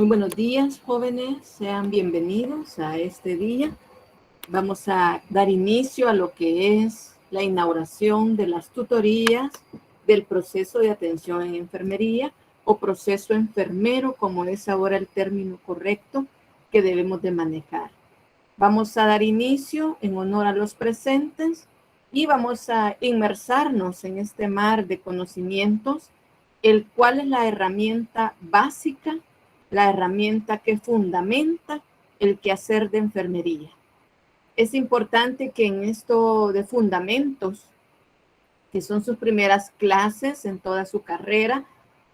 Muy buenos días, jóvenes. Sean bienvenidos a este día. Vamos a dar inicio a lo que es la inauguración de las tutorías del proceso de atención en enfermería o proceso enfermero, como es ahora el término correcto que debemos de manejar. Vamos a dar inicio en honor a los presentes y vamos a inmersarnos en este mar de conocimientos, el cual es la herramienta básica, la herramienta que fundamenta el quehacer de enfermería. Es importante que en esto de fundamentos, que son sus primeras clases en toda su carrera,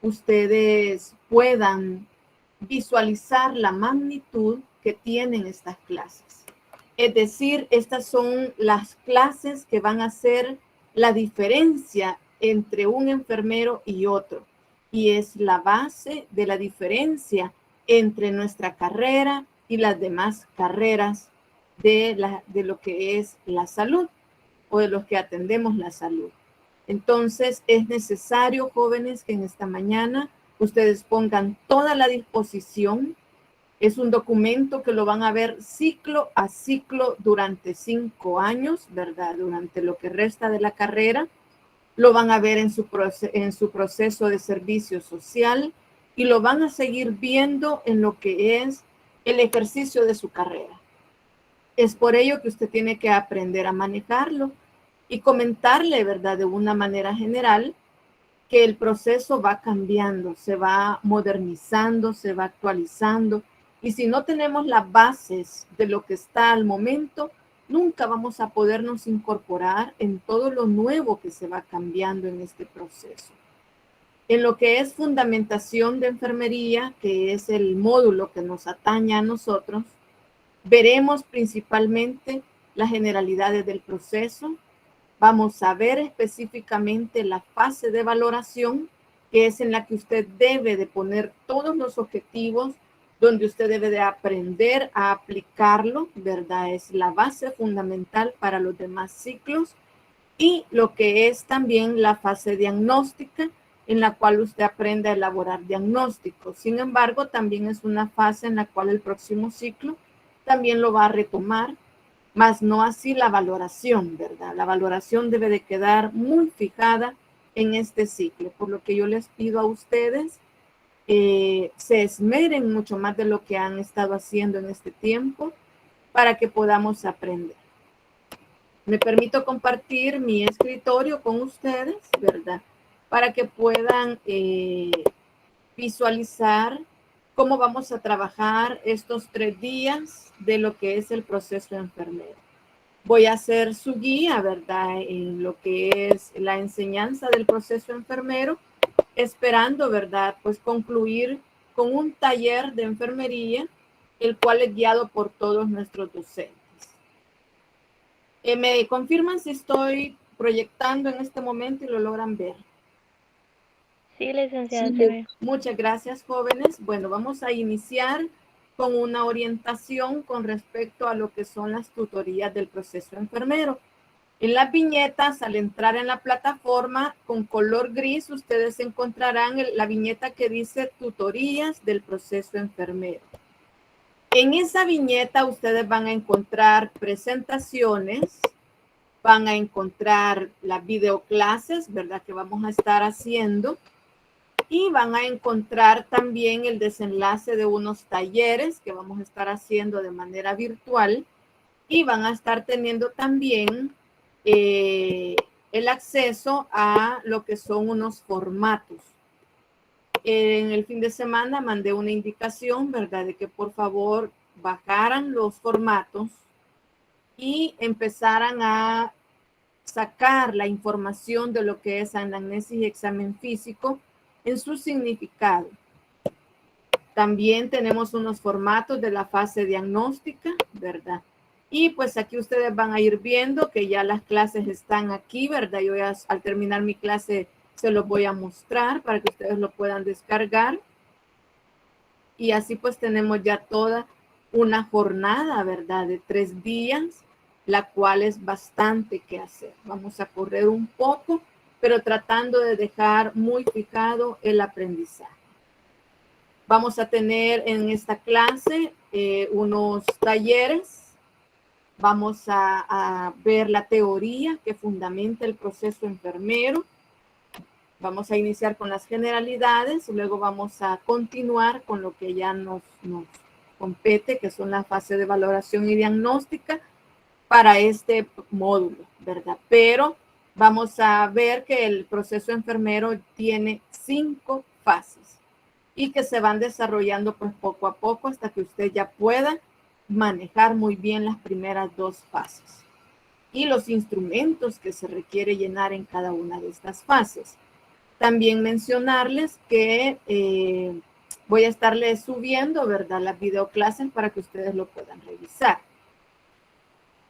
ustedes puedan visualizar la magnitud que tienen estas clases. Es decir, estas son las clases que van a hacer la diferencia entre un enfermero y otro. Y es la base de la diferencia entre nuestra carrera y las demás carreras de lo que es la salud o de los que atendemos la salud. Entonces, es necesario, jóvenes, que en esta mañana ustedes pongan toda la disposición. Es un documento que lo van a ver ciclo a ciclo durante 5 años, ¿verdad? Durante lo que resta de la carrera. Lo van a ver en su proceso de servicio social y lo van a seguir viendo en lo que es el ejercicio de su carrera. Es por ello que usted tiene que aprender a manejarlo y comentarle, ¿verdad? De una manera general, que el proceso va cambiando, se va modernizando, se va actualizando. Y si no tenemos las bases de lo que está al momento, nunca vamos a podernos incorporar en todo lo nuevo que se va cambiando en este proceso. En lo que es fundamentación de enfermería, que es el módulo que nos atañe a nosotros, veremos principalmente las generalidades del proceso. Vamos a ver específicamente la fase de valoración, que es en la que usted debe de poner todos los objetivos, donde usted debe de aprender a aplicarlo, ¿verdad? Es la base fundamental para los demás ciclos. Y lo que es también la fase diagnóstica, en la cual usted aprende a elaborar diagnósticos. Sin embargo, también es una fase en la cual el próximo ciclo también lo va a retomar, más no así la valoración, ¿verdad? La valoración debe de quedar muy fijada en este ciclo, por lo que yo les pido a ustedes se esmeren mucho más de lo que han estado haciendo en este tiempo para que podamos aprender. Me permito compartir mi escritorio con ustedes, ¿verdad? Para que puedan visualizar cómo vamos a trabajar estos 3 días de lo que es el proceso enfermero. Voy a hacer su guía, ¿verdad? En lo que es la enseñanza del proceso enfermero, esperando, ¿verdad? Pues concluir con un taller de enfermería, el cual es guiado por todos nuestros docentes. ¿Me confirman si estoy proyectando en este momento y lo logran ver? Sí, licenciada, se ve. Muchas gracias, jóvenes. Bueno, vamos a iniciar con una orientación con respecto a lo que son las tutorías del proceso enfermero. En las viñetas, al entrar en la plataforma con color gris, ustedes encontrarán la viñeta que dice tutorías del proceso enfermero. En esa viñeta ustedes van a encontrar presentaciones, van a encontrar las videoclases, ¿verdad? Que vamos a estar haciendo. Y van a encontrar también el desenlace de unos talleres que vamos a estar haciendo de manera virtual. Y van a estar teniendo también el acceso a lo que son unos formatos. En el fin de semana mandé una indicación, ¿verdad? De que por favor bajaran los formatos y empezaran a sacar la información de lo que es anamnesis y examen físico en su significado. También tenemos unos formatos de la fase diagnóstica, ¿verdad? Y pues aquí ustedes van a ir viendo que ya las clases están aquí, ¿verdad? Yo ya al terminar mi clase se los voy a mostrar para que ustedes lo puedan descargar. Y así pues tenemos ya toda una jornada, ¿verdad? De 3 días, la cual es bastante que hacer. Vamos a correr un poco, pero tratando de dejar muy fijado el aprendizaje. Vamos a tener en esta clase unos talleres. Vamos a ver la teoría que fundamenta el proceso enfermero. Vamos a iniciar con las generalidades, luego vamos a continuar con lo que ya nos compete, que son la fase de valoración y diagnóstica para este módulo, ¿verdad? Pero vamos a ver que el proceso enfermero tiene 5 fases y que se van desarrollando pues poco a poco hasta que usted ya pueda manejar muy bien las primeras 2 fases y los instrumentos que se requiere llenar en cada una de estas fases. También mencionarles que voy a estarles subiendo, ¿verdad?, las videoclases para que ustedes lo puedan revisar.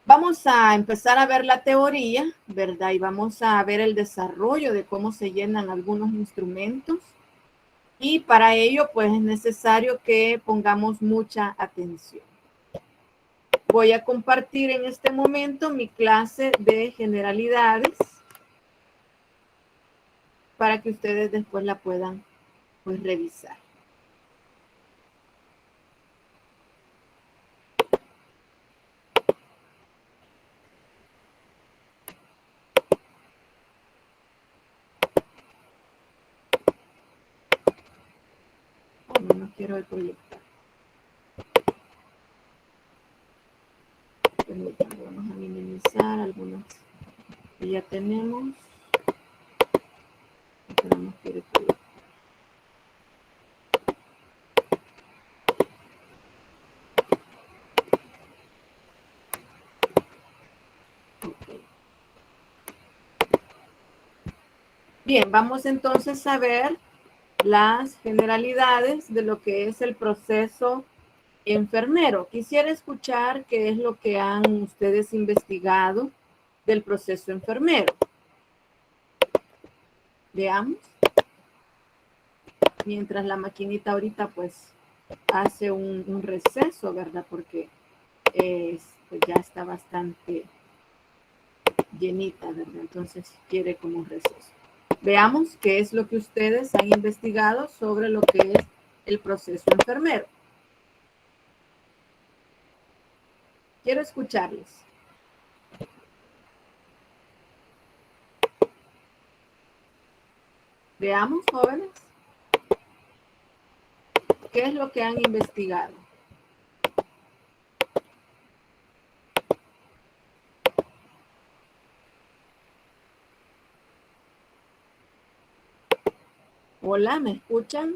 Vamos a empezar a ver la teoría, ¿verdad? Y vamos a ver el desarrollo de cómo se llenan algunos instrumentos. Y para ello, pues es necesario que pongamos mucha atención. Voy a compartir en este momento mi clase de generalidades para que ustedes después la puedan pues revisar. No quiero el proyector. Permítanme, vamos a minimizar algunas que ya tenemos. Pero no quiero el proyector. Okay. Bien, vamos entonces a ver las generalidades de lo que es el proceso enfermero. Quisiera escuchar qué es lo que han ustedes investigado del proceso enfermero. Veamos. Mientras la maquinita ahorita pues hace un receso, ¿verdad? Porque pues ya está bastante llenita, ¿verdad? Entonces quiere como un receso. Veamos qué es lo que ustedes han investigado sobre lo que es el proceso enfermero. Quiero escucharles. Veamos, jóvenes, qué es lo que han investigado. Hola, ¿me escuchan?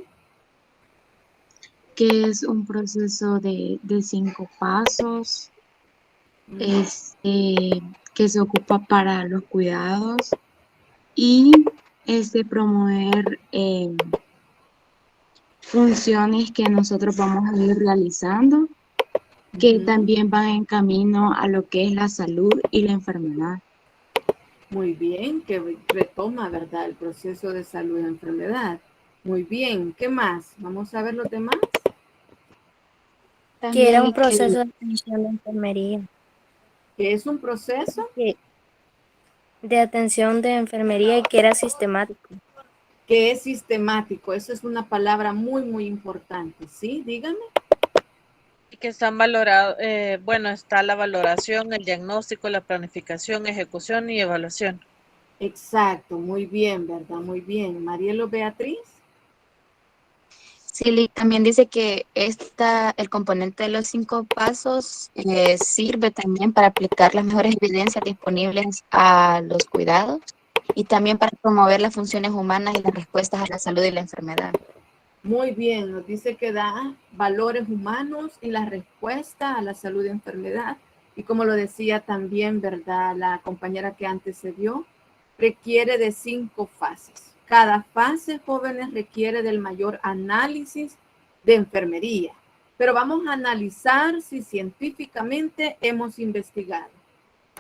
Que es un proceso de 5 pasos, que se ocupa para los cuidados y promover funciones que nosotros vamos a ir realizando, que también van en camino a lo que es la salud y la enfermedad. Muy bien, que retoma, ¿verdad?, el proceso de salud y enfermedad. Muy bien, ¿qué más? Vamos a ver los demás. Que era un proceso de atención de enfermería. ¿Qué es un proceso? De atención de enfermería y que era sistemático. Que es sistemático. Eso es una palabra muy, muy importante. ¿Sí? Díganme. Y que están valorados, bueno, está la valoración, el diagnóstico, la planificación, ejecución y evaluación. Exacto, muy bien, ¿verdad? Muy bien. Marielo Beatriz. Sí, también dice que el componente de los 5 pasos sirve también para aplicar las mejores evidencias disponibles a los cuidados y también para promover las funciones humanas y las respuestas a la salud y la enfermedad. Muy bien, nos dice que da valores humanos y la respuesta a la salud y enfermedad. Y como lo decía también, ¿verdad?, la compañera que antecedió, requiere de 5 fases. Cada fase, jóvenes, requiere del mayor análisis de enfermería. Pero vamos a analizar si científicamente hemos investigado.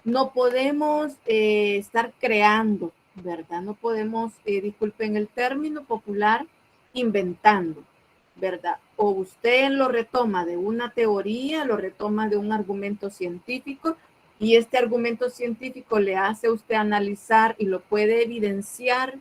No podemos estar creando, ¿verdad? No podemos, disculpen el término popular, inventando, ¿verdad? O usted lo retoma de una teoría, lo retoma de un argumento científico y este argumento científico le hace a usted analizar y lo puede evidenciar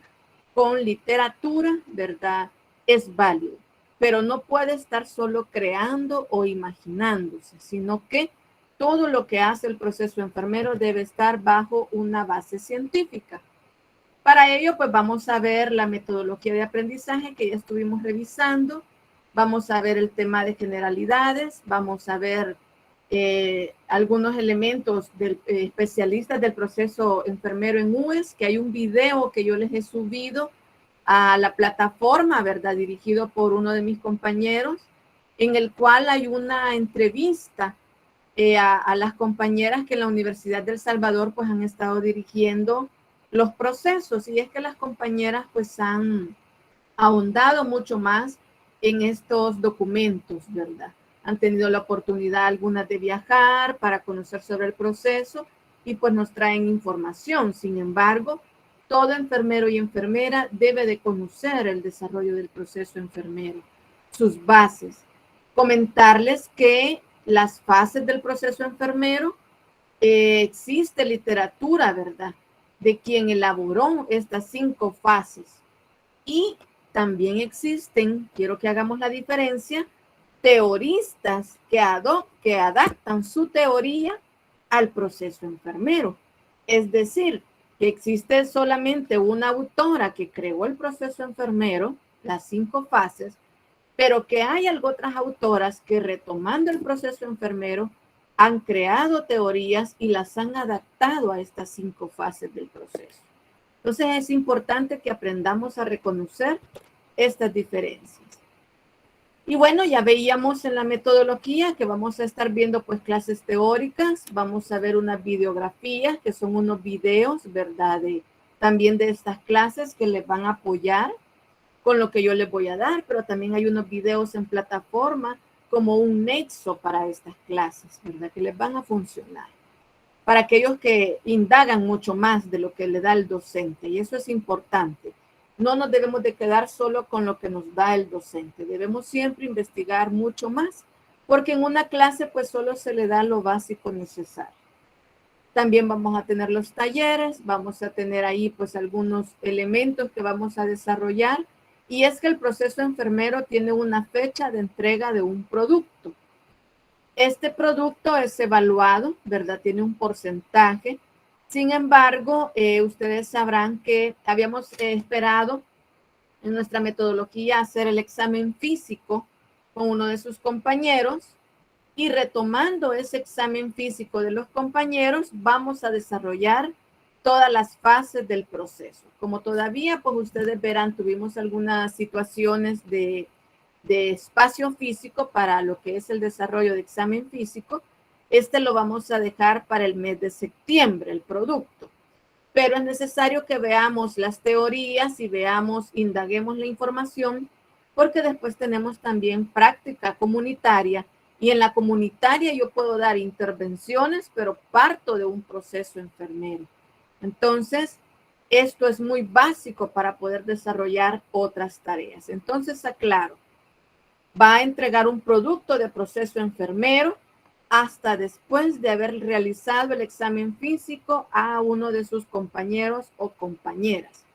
con literatura, ¿verdad? Es válido. pero no puede estar solo creando o imaginándose, sino que todo lo que hace el proceso enfermero debe estar bajo una base científica. Para ello, pues vamos a ver la metodología de aprendizaje que ya estuvimos revisando, vamos a ver el tema de generalidades, vamos a ver algunos elementos de especialistas del proceso enfermero en UES, que hay un video que yo les he subido a la plataforma, ¿verdad? Dirigido por uno de mis compañeros, en el cual hay una entrevista a las compañeras que en la Universidad del Salvador pues han estado dirigiendo los procesos, y es que las compañeras pues han ahondado mucho más en estos documentos, ¿verdad? Han tenido la oportunidad algunas de viajar para conocer sobre el proceso y pues nos traen información. Sin embargo, todo enfermero y enfermera debe de conocer el desarrollo del proceso enfermero, sus bases. Comentarles que las fases del proceso enfermero, existe literatura, ¿verdad?, de quien elaboró estas 5 fases. Y también existen, quiero que hagamos la diferencia, teoristas que adaptan su teoría al proceso enfermero. Es decir, que existe solamente una autora que creó el proceso enfermero, las 5 fases, pero que hay otras autoras que, retomando el proceso enfermero, han creado teorías y las han adaptado a estas 5 fases del proceso. Entonces es importante que aprendamos a reconocer estas diferencias. Y bueno, ya veíamos en la metodología que vamos a estar viendo pues clases teóricas, vamos a ver unas videografías que son unos videos, ¿verdad? También de estas clases que les van a apoyar con lo que yo les voy a dar, pero también hay unos videos en plataforma como un nexo para estas clases, ¿verdad? Que les van a funcionar para aquellos que indagan mucho más de lo que le da el docente, y eso es importante. No nos debemos de quedar solo con lo que nos da el docente, debemos siempre investigar mucho más, porque en una clase pues solo se le da lo básico necesario. También vamos a tener los talleres, vamos a tener ahí pues algunos elementos que vamos a desarrollar, y es que el proceso enfermero tiene una fecha de entrega de un producto. Este producto es evaluado, ¿verdad? Tiene un porcentaje. Sin embargo, ustedes sabrán que habíamos esperado en nuestra metodología hacer el examen físico con uno de sus compañeros, y retomando ese examen físico de los compañeros, vamos a desarrollar todas las fases del proceso. Como todavía, pues ustedes verán, tuvimos algunas situaciones de espacio físico para lo que es el desarrollo de examen físico. Lo vamos a dejar para el mes de septiembre, el producto. Pero es necesario que veamos las teorías y indaguemos la información, porque después tenemos también práctica comunitaria, y en la comunitaria yo puedo dar intervenciones, pero parto de un proceso enfermero. Entonces, esto es muy básico para poder desarrollar otras tareas. Entonces, aclaro, va a entregar un producto de proceso enfermero hasta después de haber realizado el examen físico a uno de sus compañeros o compañeras.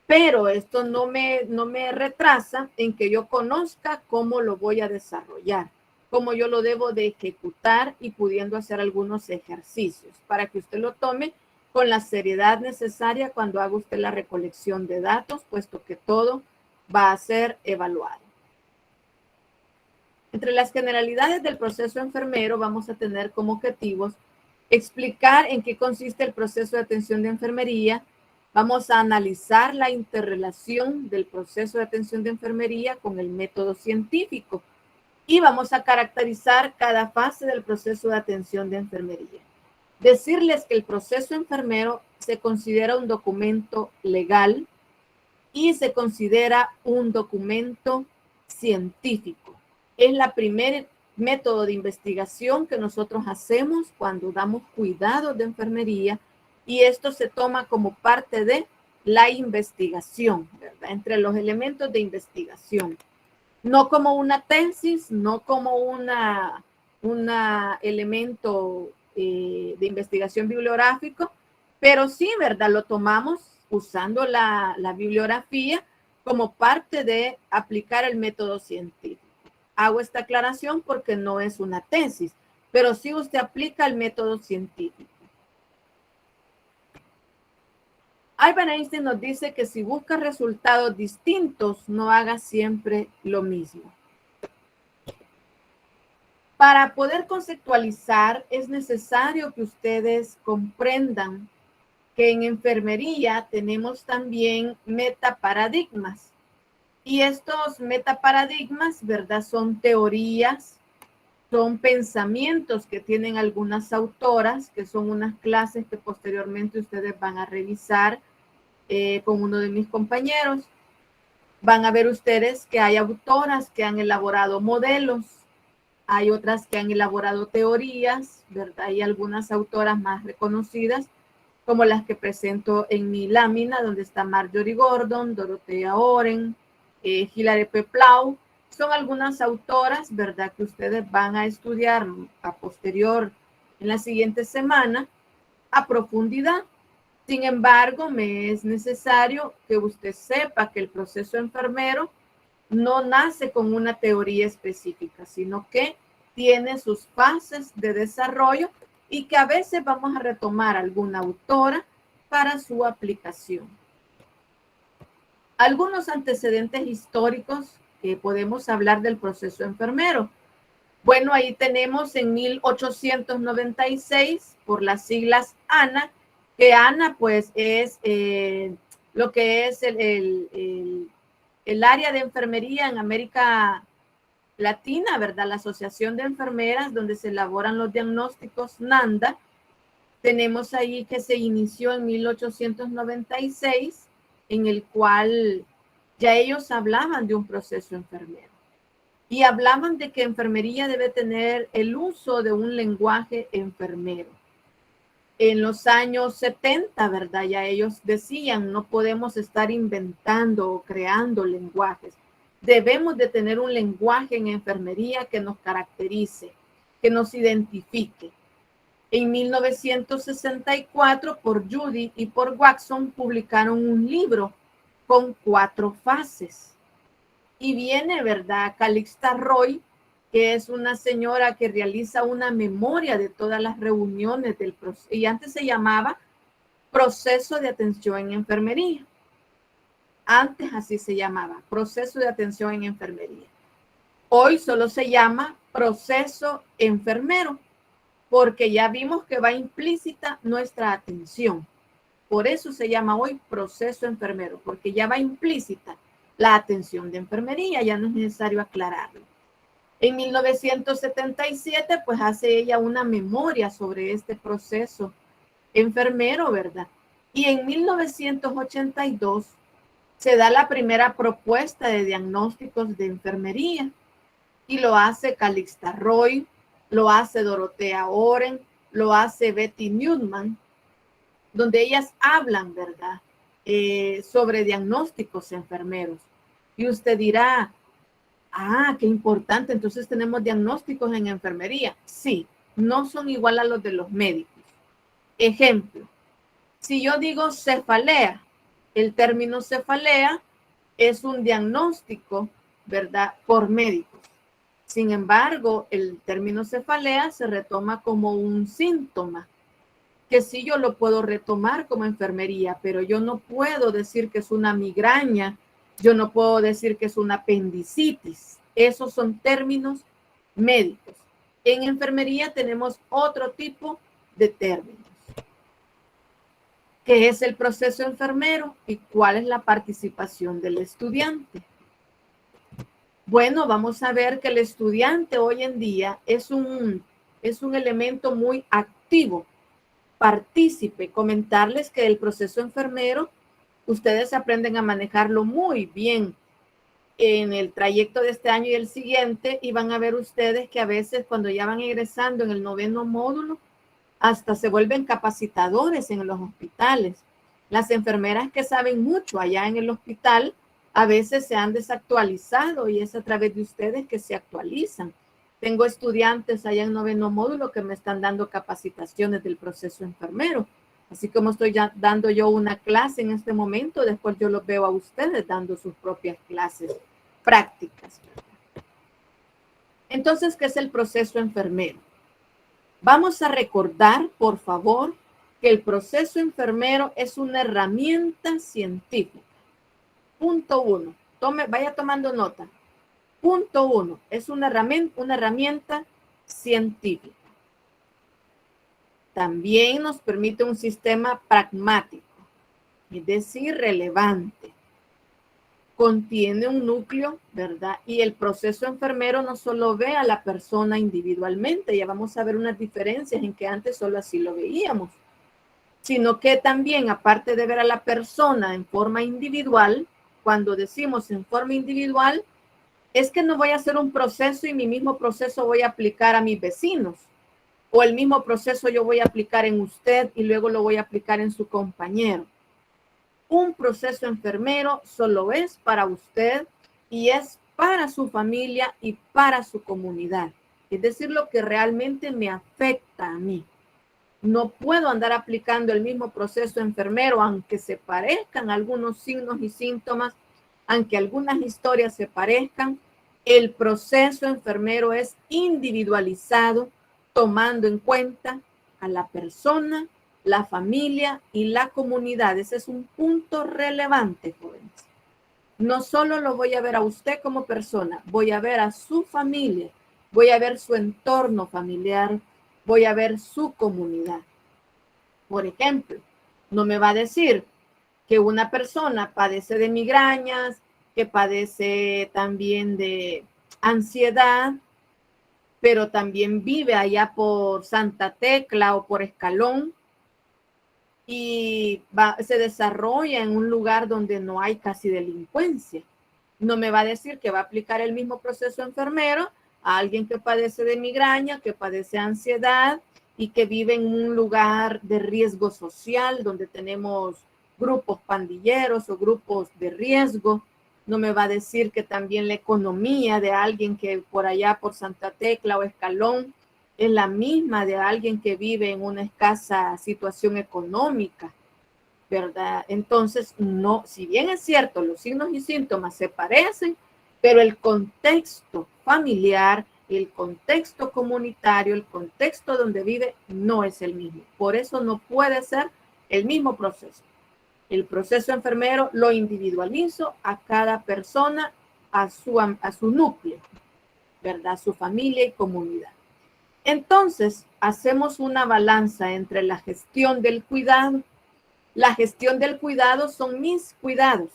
Pero esto no me retrasa en que yo conozca cómo lo voy a desarrollar, cómo yo lo debo de ejecutar, y pudiendo hacer algunos ejercicios para que usted lo tome con la seriedad necesaria cuando haga usted la recolección de datos, puesto que todo va a ser evaluado. Entre las generalidades del proceso enfermero vamos a tener como objetivos explicar en qué consiste el proceso de atención de enfermería. Vamos a analizar la interrelación del proceso de atención de enfermería con el método científico, y vamos a caracterizar cada fase del proceso de atención de enfermería. Decirles que el proceso enfermero se considera un documento legal y se considera un documento científico. Es la primer método de investigación que nosotros hacemos cuando damos cuidados de enfermería, y esto se toma como parte de la investigación, ¿verdad? Entre los elementos de investigación. No como una tesis, no como un elemento de investigación bibliográfico, pero sí, ¿verdad? Lo tomamos usando la bibliografía como parte de aplicar el método científico. Hago esta aclaración porque no es una tesis, pero sí usted aplica el método científico. Albert Einstein nos dice que si busca resultados distintos, no haga siempre lo mismo. Para poder conceptualizar, es necesario que ustedes comprendan que en enfermería tenemos también metaparadigmas. Y estos metaparadigmas, ¿verdad? Son teorías, son pensamientos que tienen algunas autoras, que son unas clases que posteriormente ustedes van a revisar con uno de mis compañeros. Van a ver ustedes que hay autoras que han elaborado modelos, hay otras que han elaborado teorías, ¿verdad? Hay algunas autoras más reconocidas, como las que presento en mi lámina, donde está Marjorie Gordon, Dorothea Oren, Hilary P. Plow. Son algunas autoras, ¿verdad?, que ustedes van a estudiar a posterior en la siguiente semana a profundidad. Sin embargo, me es necesario que usted sepa que el proceso enfermero no nace con una teoría específica, sino que tiene sus fases de desarrollo y que a veces vamos a retomar alguna autora para su aplicación. Algunos antecedentes históricos que podemos hablar del proceso enfermero. Bueno, ahí tenemos en 1896 por las siglas ANA, que ANA pues es lo que es el área de enfermería en América Latina, ¿verdad? La Asociación de Enfermeras, donde se elaboran los diagnósticos NANDA. Tenemos ahí que se inició en 1896, en el cual ya ellos hablaban de un proceso enfermero. Y hablaban de que enfermería debe tener el uso de un lenguaje enfermero. En los años 70, ¿verdad? Ya ellos decían, no podemos estar inventando o creando lenguajes. Debemos de tener un lenguaje en enfermería que nos caracterice, que nos identifique. En 1964, por Judy y por Watson, publicaron un libro con 4 fases. Y viene, ¿verdad?, Calixta Roy, que es una señora que realiza una memoria de todas las reuniones del proceso, y antes se llamaba proceso de atención en enfermería. Antes así se llamaba, proceso de atención en enfermería. Hoy solo se llama proceso enfermero, porque ya vimos que va implícita nuestra atención. Por eso se llama hoy proceso enfermero, porque ya va implícita la atención de enfermería, ya no es necesario aclararlo. En 1977, pues hace ella una memoria sobre este proceso enfermero, ¿verdad? Y en 1982 se da la primera propuesta de diagnósticos de enfermería y lo hace Calixta Roy, lo hace Dorothea Oren, lo hace Betty Newman, donde ellas hablan, ¿verdad?, sobre diagnósticos enfermeros. Y usted dirá, qué importante, entonces tenemos diagnósticos en enfermería. Sí, no son igual a los de los médicos. Ejemplo, si yo digo cefalea, el término cefalea es un diagnóstico, ¿verdad?, por médicos. Sin embargo, el término cefalea se retoma como un síntoma, que sí yo lo puedo retomar como enfermería, pero yo no puedo decir que es una migraña, yo no puedo decir que es una apendicitis. Esos son términos médicos. En enfermería tenemos otro tipo de términos. ¿Qué es el proceso enfermero y cuál es la participación del estudiante? Bueno, vamos a ver que el estudiante hoy en día es un elemento muy activo, partícipe. Comentarles que el proceso enfermero, ustedes aprenden a manejarlo muy bien en el trayecto de este año y el siguiente, y van a ver ustedes que a veces cuando ya van egresando en el 9º módulo, hasta se vuelven capacitadores en los hospitales. Las enfermeras que saben mucho allá en el hospital a veces se han desactualizado y es a través de ustedes que se actualizan. Tengo estudiantes allá en 9º módulo que me están dando capacitaciones del proceso enfermero, Así como estoy ya dando yo una clase en este momento, después yo los veo a ustedes dando sus propias clases prácticas. Entonces, ¿qué es el proceso enfermero? Vamos a recordar, por favor, que el proceso enfermero es una herramienta científica. Punto 1. Vaya tomando nota. Punto 1. Es una herramienta científica. También nos permite un sistema pragmático, es decir, relevante. Contiene un núcleo, ¿verdad? Y el proceso enfermero no solo ve a la persona individualmente, ya vamos a ver unas diferencias en que antes solo así lo veíamos, sino que también, aparte de ver a la persona en forma individual, cuando decimos en forma individual, es que no voy a hacer un proceso y mi mismo proceso voy a aplicar a mis vecinos, o el mismo proceso yo voy a aplicar en usted y luego lo voy a aplicar en su compañero. Un proceso enfermero solo es para usted y es para su familia y para su comunidad. Es decir, lo que realmente me afecta a mí. No puedo andar aplicando el mismo proceso enfermero, aunque se parezcan algunos signos y síntomas, aunque algunas historias se parezcan. El proceso enfermero es individualizado, tomando en cuenta a la persona, la familia y la comunidad. Ese es un punto relevante, jóvenes. No solo lo voy a ver a usted como persona, voy a ver a su familia, voy a ver su entorno familiar, voy a ver su comunidad. Por ejemplo, no me va a decir que una persona padece de migrañas, que padece también de ansiedad, pero también vive allá por Santa Tecla o por Escalón y se desarrolla en un lugar donde no hay casi delincuencia. No me va a decir que va a aplicar el mismo proceso enfermero a alguien que padece de migraña, que padece ansiedad y que vive en un lugar de riesgo social donde tenemos grupos pandilleros o grupos de riesgo. No me va a decir que también la economía de alguien que por allá por Santa Tecla o Escalón es la misma de alguien que vive en una escasa situación económica, ¿verdad? Entonces, no, si bien es cierto, los signos y síntomas se parecen, pero el contexto familiar, el contexto comunitario, el contexto donde vive no es el mismo. Por eso no puede ser el mismo proceso. El proceso enfermero lo individualizo a cada persona, a su núcleo, ¿verdad? Su familia y comunidad. Entonces, hacemos una balanza entre la gestión del cuidado. La gestión del cuidado son mis cuidados.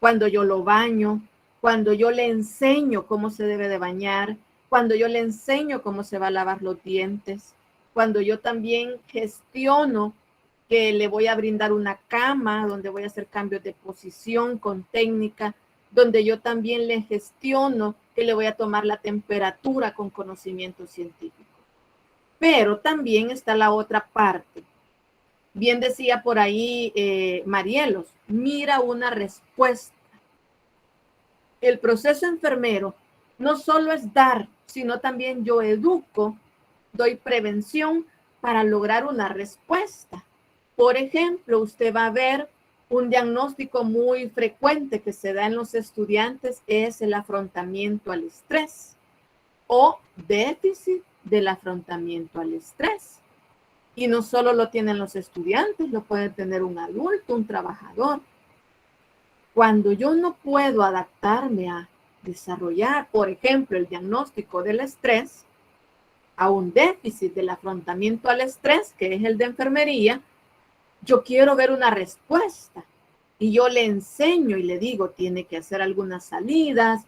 Cuando yo lo baño, cuando yo le enseño cómo se debe de bañar, cuando yo le enseño cómo se va a lavar los dientes, cuando yo también gestiono que le voy a brindar una cama, donde voy a hacer cambios de posición con técnica, donde yo también le gestiono que le voy a tomar la temperatura con conocimiento científico. Pero también está la otra parte. Bien decía por ahí Marielos, mira una respuesta. El proceso enfermero no solo es dar, sino también yo educo, doy prevención para lograr una respuesta. Por ejemplo, usted va a ver un diagnóstico muy frecuente que se da en los estudiantes es el afrontamiento al estrés o déficit del afrontamiento al estrés. Y no solo lo tienen los estudiantes, lo puede tener un adulto, un trabajador. Cuando yo no puedo adaptarme a desarrollar, por ejemplo, el diagnóstico del estrés, a un déficit del afrontamiento al estrés, que es el de enfermería, yo quiero ver una respuesta. Y yo le enseño y le digo, tiene que hacer algunas salidas,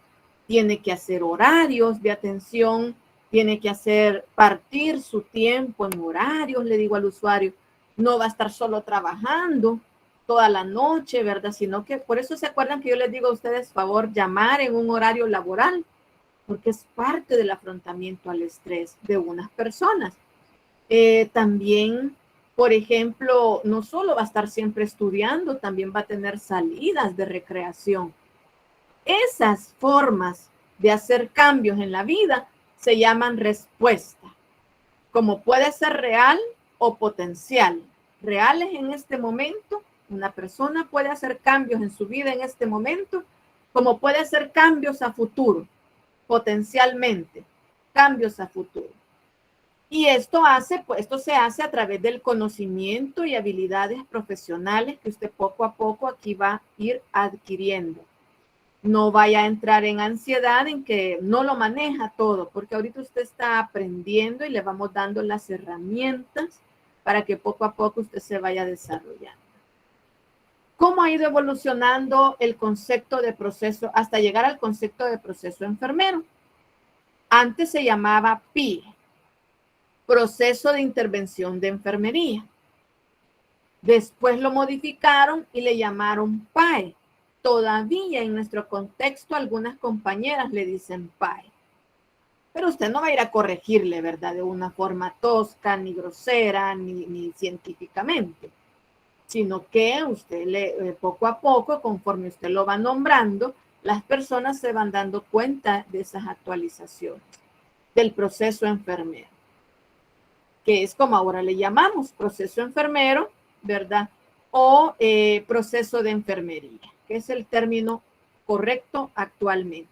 tiene que hacer horarios de atención, tiene que partir su tiempo en horarios, le digo al usuario, no va a estar solo trabajando toda la noche, ¿verdad? Sino que por eso se acuerdan que yo les digo a ustedes, favor, llamar en un horario laboral, porque es parte del afrontamiento al estrés de unas personas. También, por ejemplo, no solo va a estar siempre estudiando, también va a tener salidas de recreación. Esas formas de hacer cambios en la vida se llaman respuesta, como puede ser real o potencial. reales en este momento. Una persona puede hacer cambios en su vida en este momento, como puede hacer cambios a futuro, potencialmente, cambios a futuro. Y esto se hace a través del conocimiento y habilidades profesionales que usted poco a poco aquí va a ir adquiriendo. No vaya a entrar en ansiedad en que no lo maneja todo, porque ahorita usted está aprendiendo y le vamos dando las herramientas para que poco a poco usted se vaya desarrollando. ¿Cómo ha ido evolucionando el concepto de proceso hasta llegar al concepto de proceso enfermero? Antes se llamaba PIE, proceso de intervención de enfermería. Después lo modificaron y le llamaron PAE. Todavía en nuestro contexto algunas compañeras le dicen PAE. Pero usted no va a ir a corregirle, ¿verdad? De una forma tosca, ni grosera, ni científicamente. Sino que usted poco a poco, conforme usted lo va nombrando, las personas se van dando cuenta de esas actualizaciones del proceso enfermero, que es como ahora le llamamos proceso enfermero, ¿verdad? O proceso de enfermería, que es el término correcto actualmente.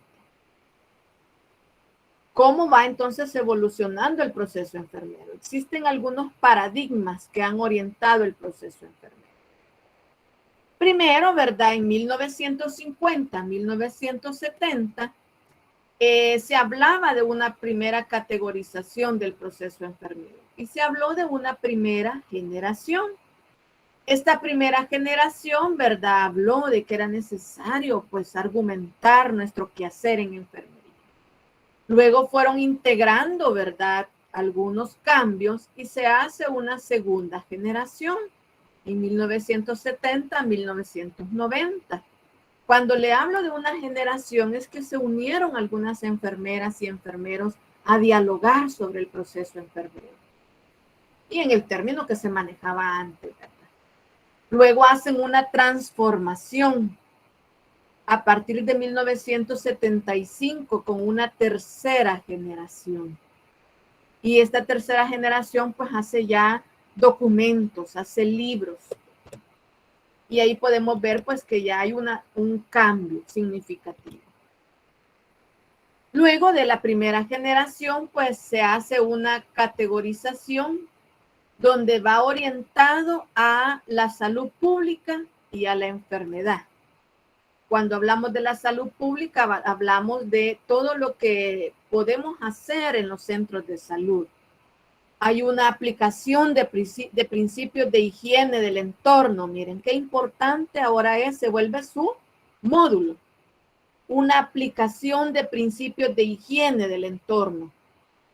¿Cómo va entonces evolucionando el proceso enfermero? Existen algunos paradigmas que han orientado el proceso enfermero. Primero, ¿verdad? En 1950, 1970, se hablaba de una primera categorización del proceso enfermero y se habló de una primera generación. Esta primera generación, ¿verdad? Habló de que era necesario, pues, argumentar nuestro quehacer en enfermería. Luego fueron integrando, ¿verdad?, algunos cambios y se hace una segunda generación en 1970, 1990. Cuando le hablo de una generación es que se unieron algunas enfermeras y enfermeros a dialogar sobre el proceso enfermero. Y en el término que se manejaba antes, ¿verdad? Luego hacen una transformación a partir de 1975 con una tercera generación. Y esta tercera generación pues hace ya documentos, hace libros. Y ahí podemos ver pues que ya hay un cambio significativo. Luego de la primera generación pues se hace una categorización donde va orientado a la salud pública y a la enfermedad. Cuando hablamos de la salud pública, hablamos de todo lo que podemos hacer en los centros de salud. Hay una aplicación de principios de higiene del entorno. Miren qué importante ahora se vuelve su módulo. Una aplicación de principios de higiene del entorno.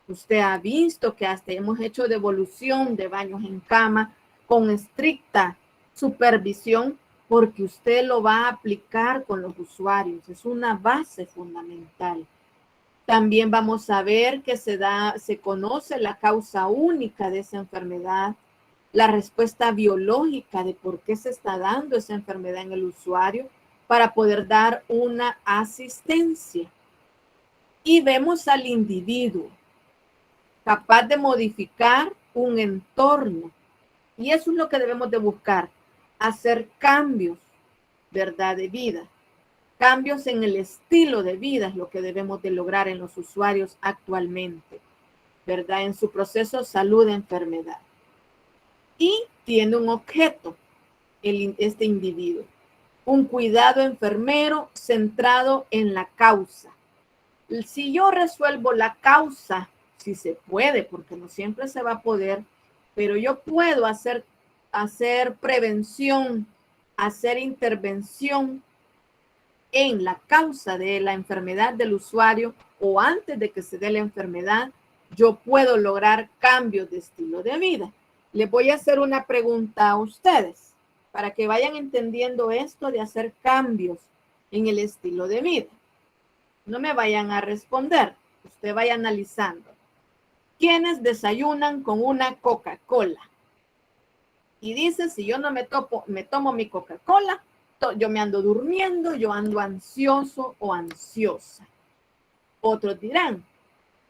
Usted ha visto que hasta hemos hecho devolución de baños en cama con estricta supervisión porque usted lo va a aplicar con los usuarios. Es una base fundamental. También vamos a ver que se conoce la causa única de esa enfermedad, la respuesta biológica de por qué se está dando esa enfermedad en el usuario para poder dar una asistencia. Y vemos al individuo capaz de modificar un entorno. Y eso es lo que debemos de buscar, hacer cambios, ¿verdad?, de vida. Cambios en el estilo de vida es lo que debemos de lograr en los usuarios actualmente, ¿verdad? En su proceso salud-enfermedad. Y tiene un objeto, este individuo, un cuidado enfermero centrado en la causa. Si yo resuelvo la causa, si se puede, porque no siempre se va a poder, pero yo puedo hacer prevención, hacer intervención en la causa de la enfermedad del usuario o antes de que se dé la enfermedad, yo puedo lograr cambios de estilo de vida. Les voy a hacer una pregunta a ustedes para que vayan entendiendo esto de hacer cambios en el estilo de vida. No me vayan a responder, usted vaya analizando. ¿Quiénes desayunan con una Coca-Cola? Y dice, si yo no me tomo mi Coca-Cola, yo me ando durmiendo, yo ando ansioso o ansiosa. Otros dirán,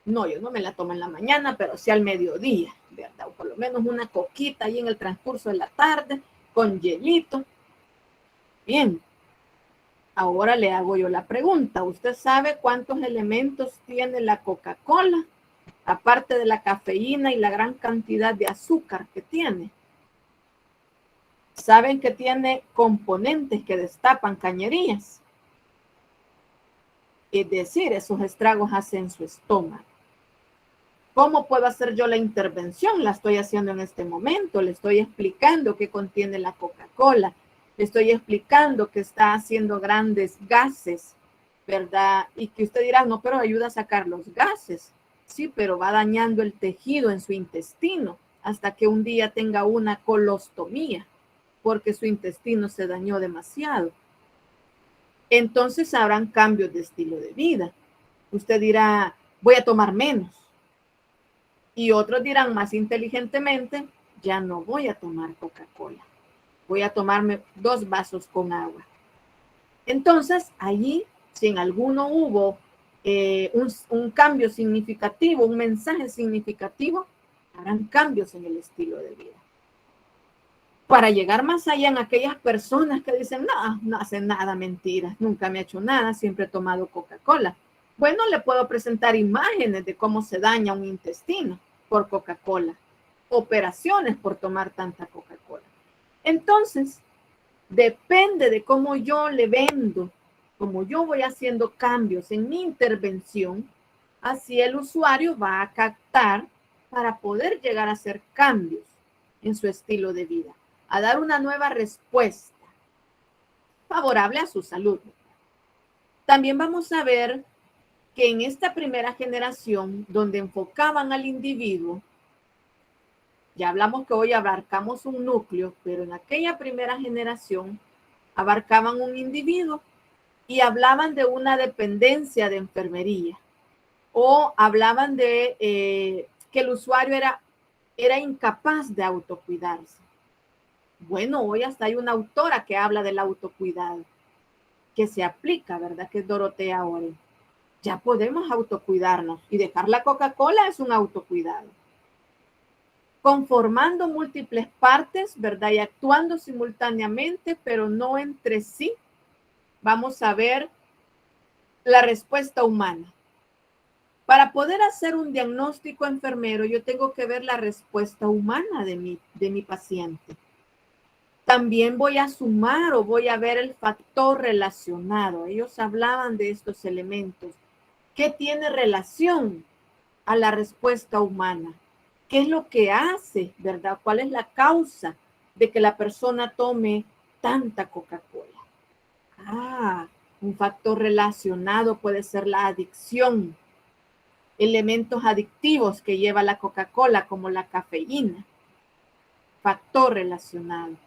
no, yo no me la tomo en la mañana, pero sí al mediodía. ¿verdad? O por lo menos una coquita ahí en el transcurso de la tarde, con hielito. Bien, ahora le hago yo la pregunta. ¿Usted sabe cuántos elementos tiene la Coca-Cola? Aparte de la cafeína y la gran cantidad de azúcar que tiene. ¿Saben que tiene componentes que destapan cañerías? Es decir, esos estragos hacen su estómago. ¿Cómo puedo hacer yo la intervención? La estoy haciendo en este momento. Le estoy explicando qué contiene la Coca-Cola. Le estoy explicando que está haciendo grandes gases, ¿verdad? Y que usted dirá, no, pero ayuda a sacar los gases. Sí, pero va dañando el tejido en su intestino hasta que un día tenga una colostomía porque su intestino se dañó demasiado. Entonces habrán cambios de estilo de vida. Usted dirá, voy a tomar menos. Y otros dirán más inteligentemente, ya no voy a tomar Coca-Cola. Voy a tomarme 2 vasos con agua. Entonces, allí, si en alguno hubo un cambio significativo, un mensaje significativo, harán cambios en el estilo de vida. Para llegar más allá en aquellas personas que dicen, no, no hace nada, mentiras, nunca me ha hecho nada, siempre he tomado Coca-Cola. Bueno, le puedo presentar imágenes de cómo se daña un intestino por Coca-Cola, operaciones por tomar tanta Coca-Cola. Entonces, depende de cómo yo le vendo, como yo voy haciendo cambios en mi intervención, así el usuario va a captar para poder llegar a hacer cambios en su estilo de vida, a dar una nueva respuesta favorable a su salud. También vamos a ver que en esta primera generación, donde enfocaban al individuo, ya hablamos que hoy abarcamos un núcleo, pero en aquella primera generación abarcaban un individuo y hablaban de una dependencia de enfermería o hablaban de que el usuario era incapaz de autocuidarse. Bueno, hoy hasta hay una autora que habla del autocuidado, que se aplica, ¿verdad? Que es Dorotea Oren. Ya podemos autocuidarnos y dejar la Coca-Cola es un autocuidado. Conformando múltiples partes, ¿verdad? Y actuando simultáneamente, pero no entre sí. Vamos a ver la respuesta humana. Para poder hacer un diagnóstico enfermero, yo tengo que ver la respuesta humana de mi paciente. También voy a sumar o voy a ver el factor relacionado. Ellos hablaban de estos elementos. ¿Qué tiene relación a la respuesta humana? ¿Qué es lo que hace, verdad? ¿Cuál es la causa de que la persona tome tanta Coca-Cola? Un factor relacionado puede ser la adicción. Elementos adictivos que lleva la Coca-Cola, como la cafeína. Factor relacionado.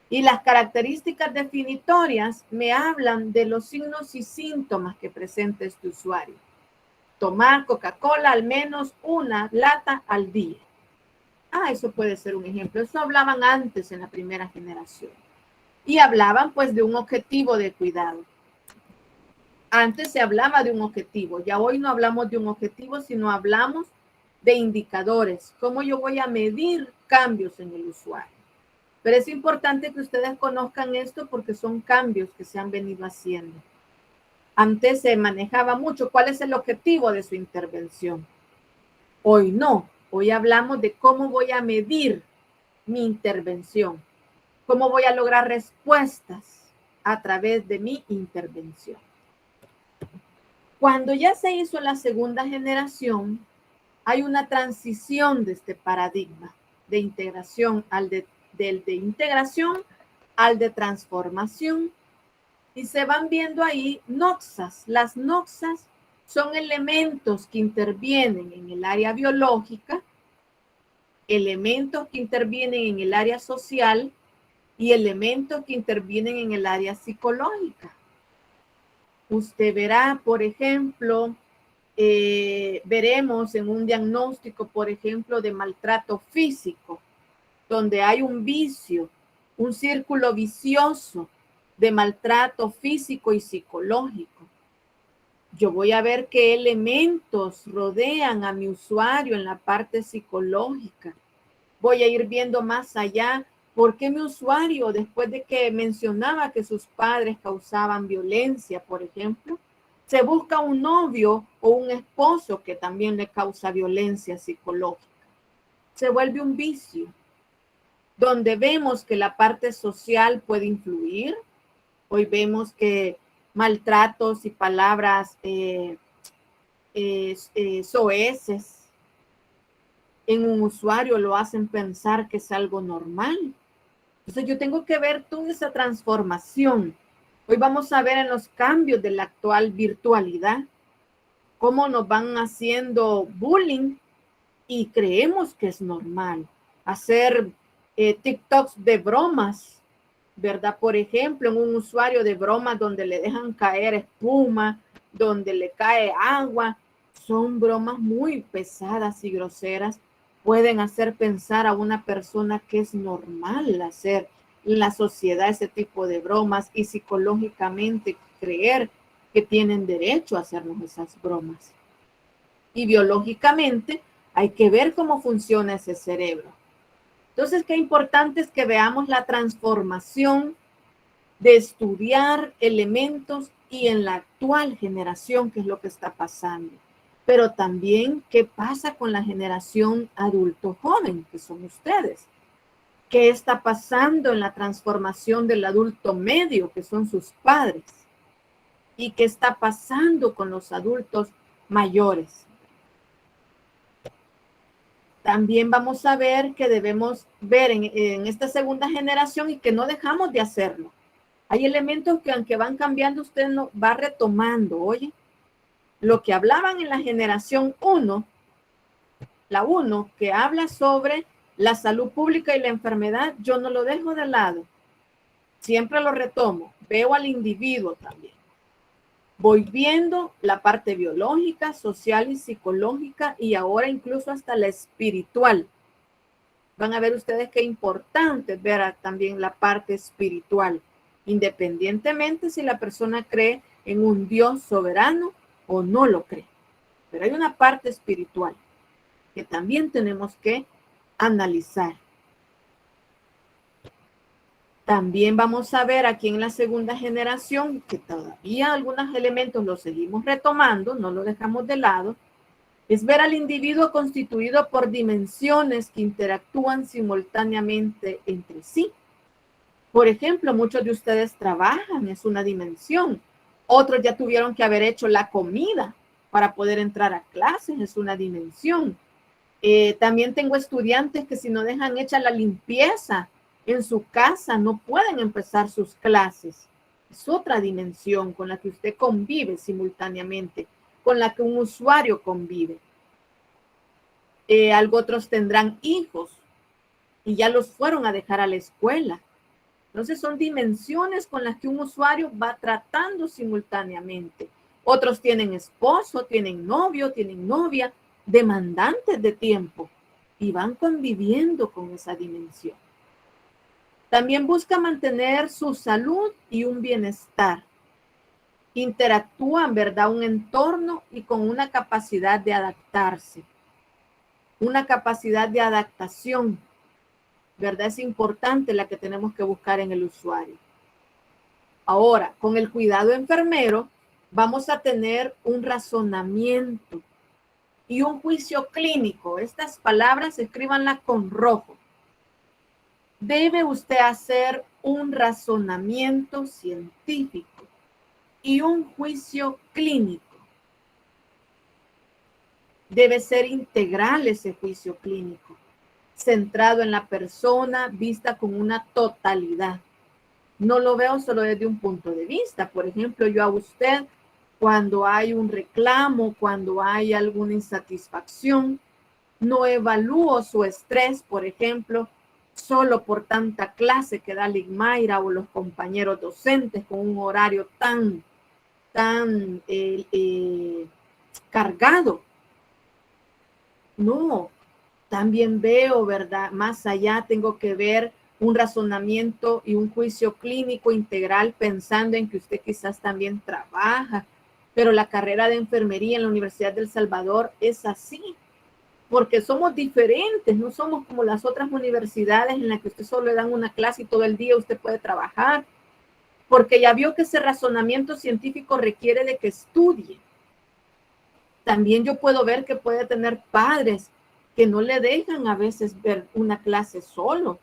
Y las características definitorias me hablan de los signos y síntomas que presenta este usuario. Tomar Coca-Cola al menos 1 lata al día. Eso puede ser un ejemplo. Eso hablaban antes en la primera generación. Y hablaban pues de un objetivo de cuidado. Antes se hablaba de un objetivo, ya hoy no hablamos de un objetivo, sino hablamos de indicadores, cómo yo voy a medir cambios en el usuario. Pero es importante que ustedes conozcan esto porque son cambios que se han venido haciendo. Antes se manejaba mucho cuál es el objetivo de su intervención. Hoy no, hoy hablamos de cómo voy a medir mi intervención, cómo voy a lograr respuestas a través de mi intervención. Cuando ya se hizo la segunda generación, hay una transición de este paradigma de integración del de integración al de transformación y se van viendo ahí noxas. Las noxas son elementos que intervienen en el área biológica, elementos que intervienen en el área social y elementos que intervienen en el área psicológica. Usted verá, por ejemplo, veremos en un diagnóstico, por ejemplo, de maltrato físico, donde hay un vicio, un círculo vicioso de maltrato físico y psicológico. Yo voy a ver qué elementos rodean a mi usuario en la parte psicológica, Voy a ir viendo más allá. ¿Por qué mi usuario, después de que mencionaba que sus padres causaban violencia, por ejemplo, se busca un novio o un esposo que también le causa violencia psicológica? Se vuelve un vicio, donde vemos que la parte social puede influir. Hoy vemos que maltratos y palabras soeces en un usuario lo hacen pensar que es algo normal. Entonces yo tengo que ver toda esa transformación. Hoy vamos a ver en los cambios de la actual virtualidad cómo nos van haciendo bullying y creemos que es normal hacer TikToks de bromas, ¿verdad? Por ejemplo, en un usuario de bromas donde le dejan caer espuma, donde le cae agua, son bromas muy pesadas y groseras. Pueden hacer pensar a una persona que es normal hacer en la sociedad ese tipo de bromas y psicológicamente creer que tienen derecho a hacernos esas bromas. Y biológicamente hay que ver cómo funciona ese cerebro. Entonces, qué importante es que veamos la transformación de estudiar elementos y en la actual generación, qué es lo que está pasando. Pero también qué pasa con la generación adulto joven, que son ustedes. ¿Qué está pasando en la transformación del adulto medio, que son sus padres? ¿Y qué está pasando con los adultos mayores? También vamos a ver que debemos ver en esta segunda generación y que no dejamos de hacerlo. Hay elementos que aunque van cambiando, usted no va retomando. Oye, lo que hablaban en la generación 1, la 1, que habla sobre la salud pública y la enfermedad, yo no lo dejo de lado. Siempre lo retomo. Veo al individuo también. Voy viendo la parte biológica, social y psicológica y ahora incluso hasta la espiritual. Van a ver ustedes qué importante ver también la parte espiritual, independientemente si la persona cree en un Dios soberano o no lo cree. Pero hay una parte espiritual que también tenemos que analizar. También vamos a ver aquí en la segunda generación que todavía algunos elementos los seguimos retomando, no lo dejamos de lado, es ver al individuo constituido por dimensiones que interactúan simultáneamente entre sí. Por ejemplo, muchos de ustedes trabajan, es una dimensión. Otros ya tuvieron que haber hecho la comida para poder entrar a clases, es una dimensión. También tengo estudiantes que si no dejan hecha la limpieza en su casa, no pueden empezar sus clases. Es otra dimensión con la que usted convive simultáneamente, con la que un usuario convive. Algo otros tendrán hijos y ya los fueron a dejar a la escuela. Entonces son dimensiones con las que un usuario va tratando simultáneamente. Otros tienen esposo, tienen novio, tienen novia, demandantes de tiempo y van conviviendo con esa dimensión. También busca mantener su salud y un bienestar. Interactúan, ¿verdad? Un entorno y con una capacidad de adaptarse. Una capacidad de adaptación, ¿verdad? Es importante la que tenemos que buscar en el usuario. Ahora, con el cuidado enfermero, vamos a tener un razonamiento y un juicio clínico. Estas palabras escríbanlas con rojo. Debe usted hacer un razonamiento científico y un juicio clínico. Debe ser integral ese juicio clínico, centrado en la persona, vista con una totalidad. No lo veo solo desde un punto de vista. Por ejemplo, yo a usted, cuando hay un reclamo, cuando hay alguna insatisfacción, no evalúo su estrés, por ejemplo, solo por tanta clase que da Ligmaira o los compañeros docentes con un horario tan cargado. No, también veo, ¿verdad? Más allá tengo que ver un razonamiento y un juicio clínico integral pensando en que usted quizás también trabaja, pero la carrera de enfermería en la Universidad del Salvador es así. porque somos diferentes, no somos como las otras universidades en las que usted solo le dan una clase y todo el día usted puede trabajar, porque ya vio que ese razonamiento científico requiere de que estudie. También yo puedo ver que puede tener padres que no le dejan a veces ver una clase solo.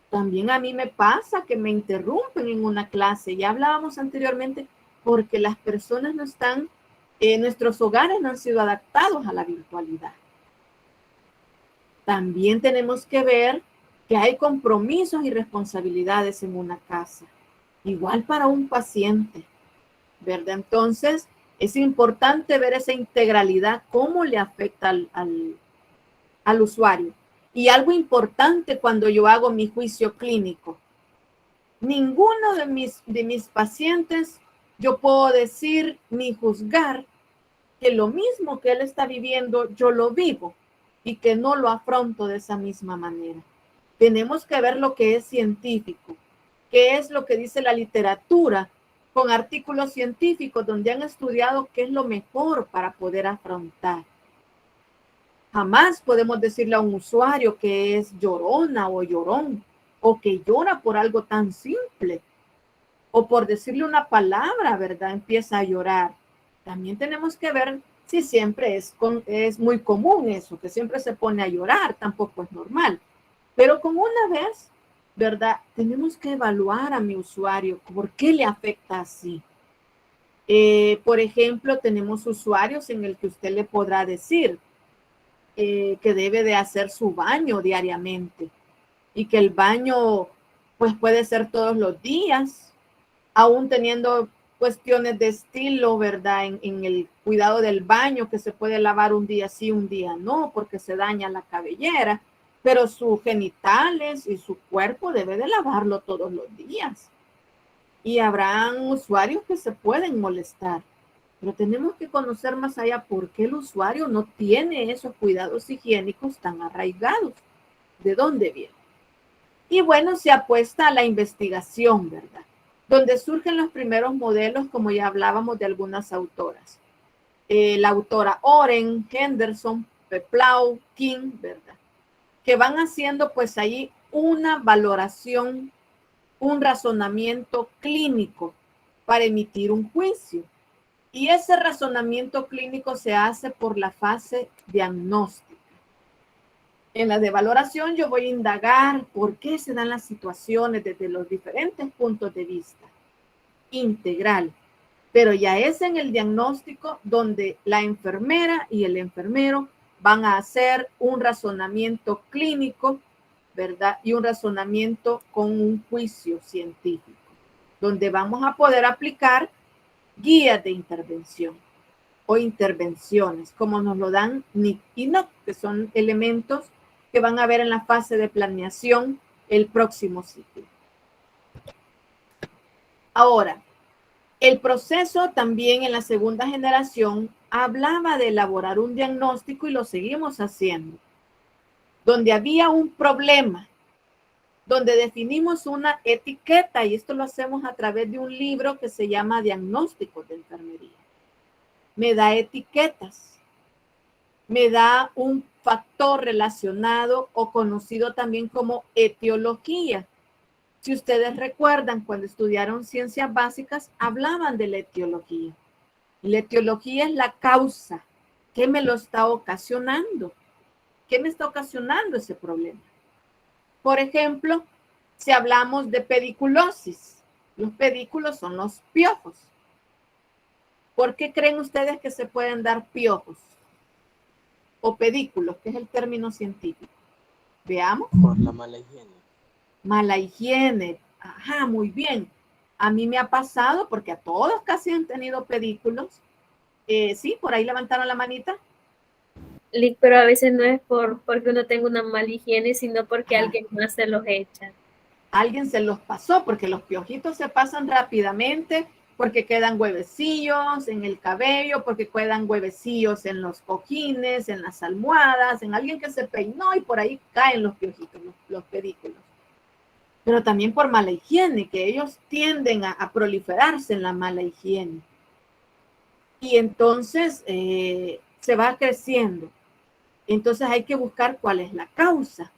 También a mí me pasa que me interrumpen en una clase. Ya hablábamos anteriormente porque las personas no están, nuestros hogares no han sido adaptados a la virtualidad. También tenemos que ver que hay compromisos y responsabilidades en una casa. Igual para un paciente, ¿verdad? Entonces, es importante ver esa integralidad, cómo le afecta al usuario. Y algo importante cuando yo hago mi juicio clínico, ninguno de mis pacientes yo puedo decir ni juzgar que lo mismo que él está viviendo, yo lo vivo y que no lo afronto de esa misma manera. Tenemos que ver lo que es científico, qué es lo que dice la literatura, con artículos científicos donde han estudiado qué es lo mejor para poder afrontar. Jamás podemos decirle a un usuario que es llorona o llorón, o que llora por algo tan simple, o por decirle una palabra, ¿verdad? Empieza a llorar. También tenemos que ver si siempre es muy común eso, que siempre se pone a llorar, tampoco es normal. Pero con una vez, ¿verdad? Tenemos que evaluar a mi usuario, ¿por qué le afecta así? Por ejemplo, tenemos usuarios en el que usted le podrá decir que debe de hacer su baño diariamente y que el baño pues puede ser todos los días, aún teniendo cuestiones de estilo, ¿verdad? En el cuidado del baño, que se puede lavar un día sí, un día no, porque se daña la cabellera, pero sus genitales y su cuerpo debe de lavarlo todos los días. Y habrán usuarios que se pueden molestar, pero tenemos que conocer más allá por qué el usuario no tiene esos cuidados higiénicos tan arraigados. ¿De dónde viene? Y bueno, se apuesta a la investigación, ¿verdad? Donde surgen los primeros modelos, como ya hablábamos de algunas autoras. La autora Oren, Henderson, Peplau, King, ¿verdad? Que van haciendo pues ahí una valoración, un razonamiento clínico para emitir un juicio. Y ese razonamiento clínico se hace por la fase diagnóstica. En la de valoración yo voy a indagar por qué se dan las situaciones desde los diferentes puntos de vista. Integral. Pero ya es en el diagnóstico donde la enfermera y el enfermero van a hacer un razonamiento clínico, ¿verdad? Y un razonamiento con un juicio científico, donde vamos a poder aplicar guías de intervención o intervenciones, como nos lo dan NIC y NOC, que son elementos que van a ver en la fase de planeación el próximo ciclo. Ahora, el proceso también en la segunda generación hablaba de elaborar un diagnóstico y lo seguimos haciendo, donde había un problema, donde definimos una etiqueta, y esto lo hacemos a través de un libro que se llama Diagnósticos de Enfermería. Me da etiquetas, me da un factor relacionado o conocido también como etiología. Si ustedes recuerdan, cuando estudiaron ciencias básicas, hablaban de la etiología. La etiología es la causa. ¿Qué me lo está ocasionando? ¿Qué me está ocasionando ese problema? Por ejemplo, si hablamos de pediculosis, los pedículos son los piojos. ¿Por qué creen ustedes que se pueden dar piojos? O pedículos, que es el término científico. Veamos. Por la mala higiene. Mala higiene. Ajá, muy bien. A mí me ha pasado, porque a todos casi han tenido pedículos. Sí, por ahí levantaron la manita. Pero a veces no es porque uno tenga una mala higiene, sino porque Ajá. alguien más se los echa. Alguien se los pasó, porque los piojitos se pasan rápidamente, porque quedan huevecillos en el cabello, porque quedan huevecillos en los cojines, en las almohadas, en alguien que se peinó y por ahí caen los piojitos, los pedículos. Pero también por mala higiene, que ellos tienden a proliferarse en la mala higiene. Y entonces se va creciendo. Entonces hay que buscar cuál es la causa,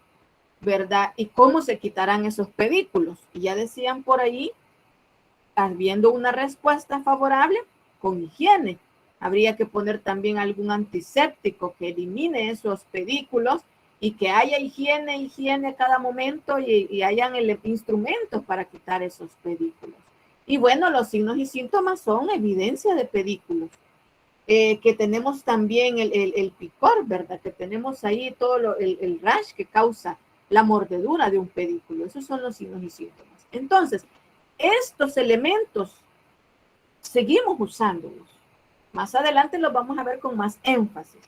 ¿verdad? Y cómo se quitarán esos pedículos. Y ya decían por ahí, habiendo una respuesta favorable, con higiene. Habría que poner también algún antiséptico que elimine esos pedículos y que haya higiene a cada momento y hayan instrumentos para quitar esos pedículos. Y bueno, los signos y síntomas son evidencia de pedículos. Que tenemos también el picor, ¿verdad? Que tenemos ahí todo el rash que causa la mordedura de un pedículo. Esos son los signos y síntomas. Entonces, estos elementos seguimos usándolos. Más adelante los vamos a ver con más énfasis.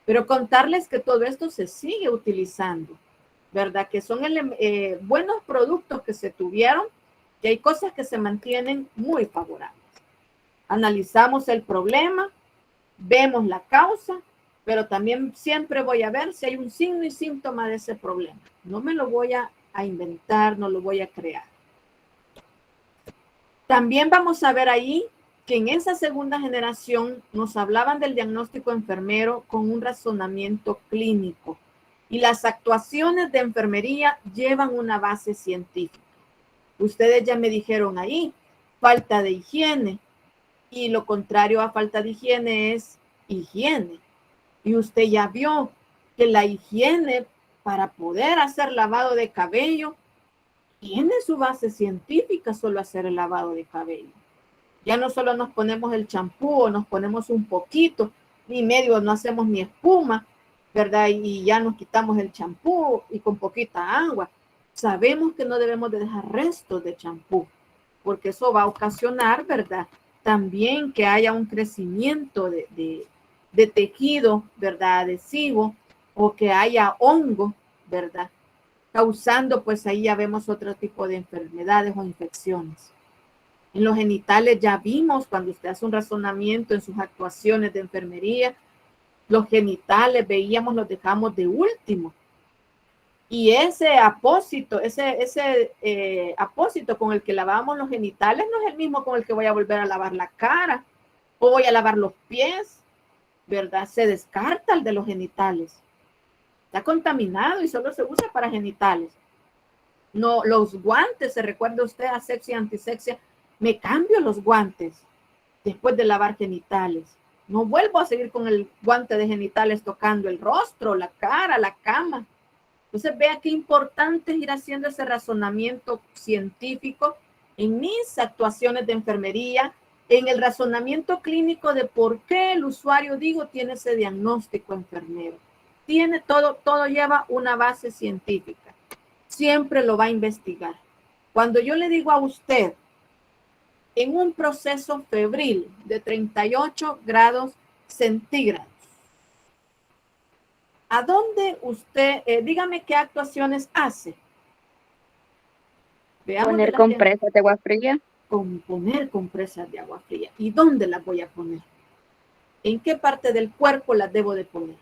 Pero contarles que todo esto se sigue utilizando, ¿verdad? Que son buenos productos que se tuvieron y hay cosas que se mantienen muy favorables. Analizamos el problema, vemos la causa, pero también siempre voy a ver si hay un signo y síntoma de ese problema. No me lo voy a inventar, no lo voy a crear. También vamos a ver ahí que en esa segunda generación nos hablaban del diagnóstico enfermero con un razonamiento clínico y las actuaciones de enfermería llevan una base científica. Ustedes ya me dijeron ahí, falta de higiene, y lo contrario a falta de higiene es higiene. Y usted ya vio que la higiene para poder hacer lavado de cabello tiene su base científica, solo hacer el lavado de cabello. Ya no solo nos ponemos el champú o nos ponemos un poquito, ni medio no hacemos ni espuma, ¿verdad? Y ya nos quitamos el champú y con poquita agua. Sabemos que no debemos de dejar restos de champú, porque eso va a ocasionar, ¿verdad? También que haya un crecimiento de tejido, ¿verdad? Adhesivo, o que haya hongo, ¿verdad? Causando, pues ahí ya vemos otro tipo de enfermedades o infecciones. En los genitales ya vimos, cuando usted hace un razonamiento en sus actuaciones de enfermería, los genitales veíamos, los dejamos de último. Y ese apósito, apósito con el que lavamos los genitales no es el mismo con el que voy a volver a lavar la cara o voy a lavar los pies, ¿verdad? Se descarta el de los genitales. Está contaminado y solo se usa para genitales. No, los guantes, ¿se recuerda usted asepsia, antisepsia? Me cambio los guantes después de lavar genitales. No vuelvo a seguir con el guante de genitales tocando el rostro, la cara, la cama. Entonces, vea qué importante es ir haciendo ese razonamiento científico en mis actuaciones de enfermería, en el razonamiento clínico de por qué el usuario, tiene ese diagnóstico enfermero. Tiene todo lleva una base científica. Siempre lo va a investigar. Cuando yo le digo a usted, en un proceso febril de 38 grados centígrados, ¿a dónde usted, dígame qué actuaciones hace? Veamos. Poner compresas de agua fría. Poner compresas de agua fría. ¿Y dónde las voy a poner? ¿En qué parte del cuerpo las debo de poner?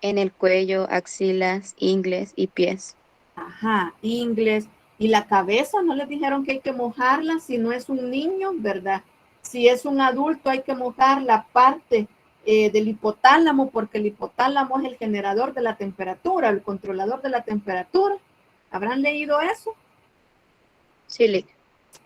En el cuello, axilas, ingles y pies. Ajá, ingles. ¿Y la cabeza? ¿No les dijeron que hay que mojarla si no es un niño, verdad? Si es un adulto hay que mojar la parte del hipotálamo, porque el hipotálamo es el generador de la temperatura, el controlador de la temperatura. ¿Habrán leído eso? Sí, Lic.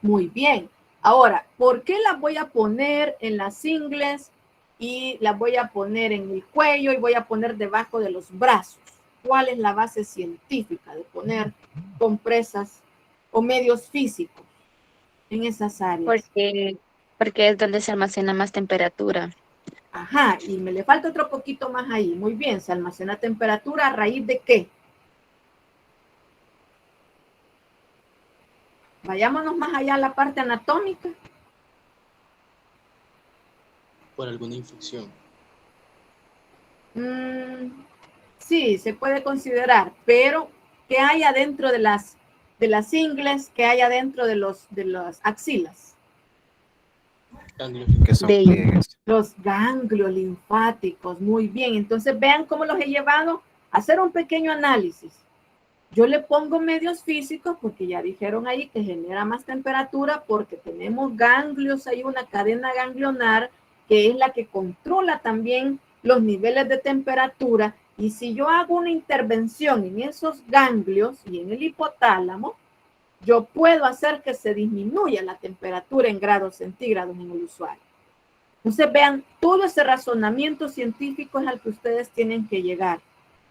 Muy bien. Ahora, ¿por qué las voy a poner en las ingles y las voy a poner en el cuello y voy a poner debajo de los brazos? ¿Cuál es la base científica de poner compresas o medios físicos en esas áreas? Porque es donde se almacena más temperatura. Ajá, y me le falta otro poquito más ahí. Muy bien, se almacena temperatura a raíz de ¿qué? Vayámonos más allá a la parte anatómica. Por alguna infección. Sí, se puede considerar, pero ¿qué hay adentro de las ingles? ¿Qué hay adentro de las axilas? Que son pliegues. Los ganglios linfáticos, muy bien. Entonces vean cómo los he llevado a hacer un pequeño análisis. Yo le pongo medios físicos porque ya dijeron ahí que genera más temperatura porque tenemos ganglios, hay una cadena ganglionar que es la que controla también los niveles de temperatura Y si yo hago una intervención en esos ganglios y en el hipotálamo, yo puedo hacer que se disminuya la temperatura en grados centígrados en el usuario. Entonces vean, todo ese razonamiento científico es al que ustedes tienen que llegar.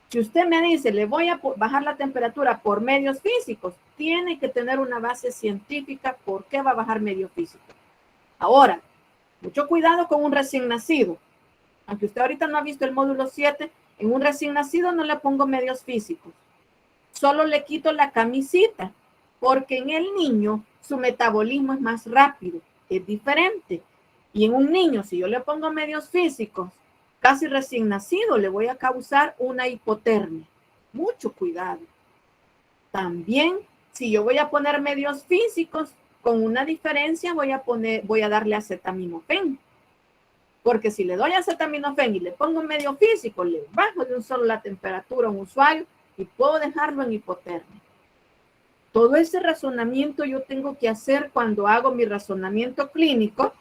Si usted me dice, le voy a bajar la temperatura por medios físicos, tiene que tener una base científica por qué va a bajar medios físicos. Ahora, mucho cuidado con un recién nacido. Aunque usted ahorita no ha visto el módulo 7, en un recién nacido no le pongo medios físicos. Solo le quito la camisita, porque en el niño su metabolismo es más rápido, es diferente. Y en un niño, si yo le pongo medios físicos, casi recién nacido, le voy a causar una hipotermia. Mucho cuidado. También, si yo voy a poner medios físicos, con una diferencia voy a darle acetaminofén. Porque si le doy acetaminofén y le pongo medio físico, le bajo de un solo la temperatura a un usuario y puedo dejarlo en hipotermia. Todo ese razonamiento yo tengo que hacer cuando hago mi razonamiento clínico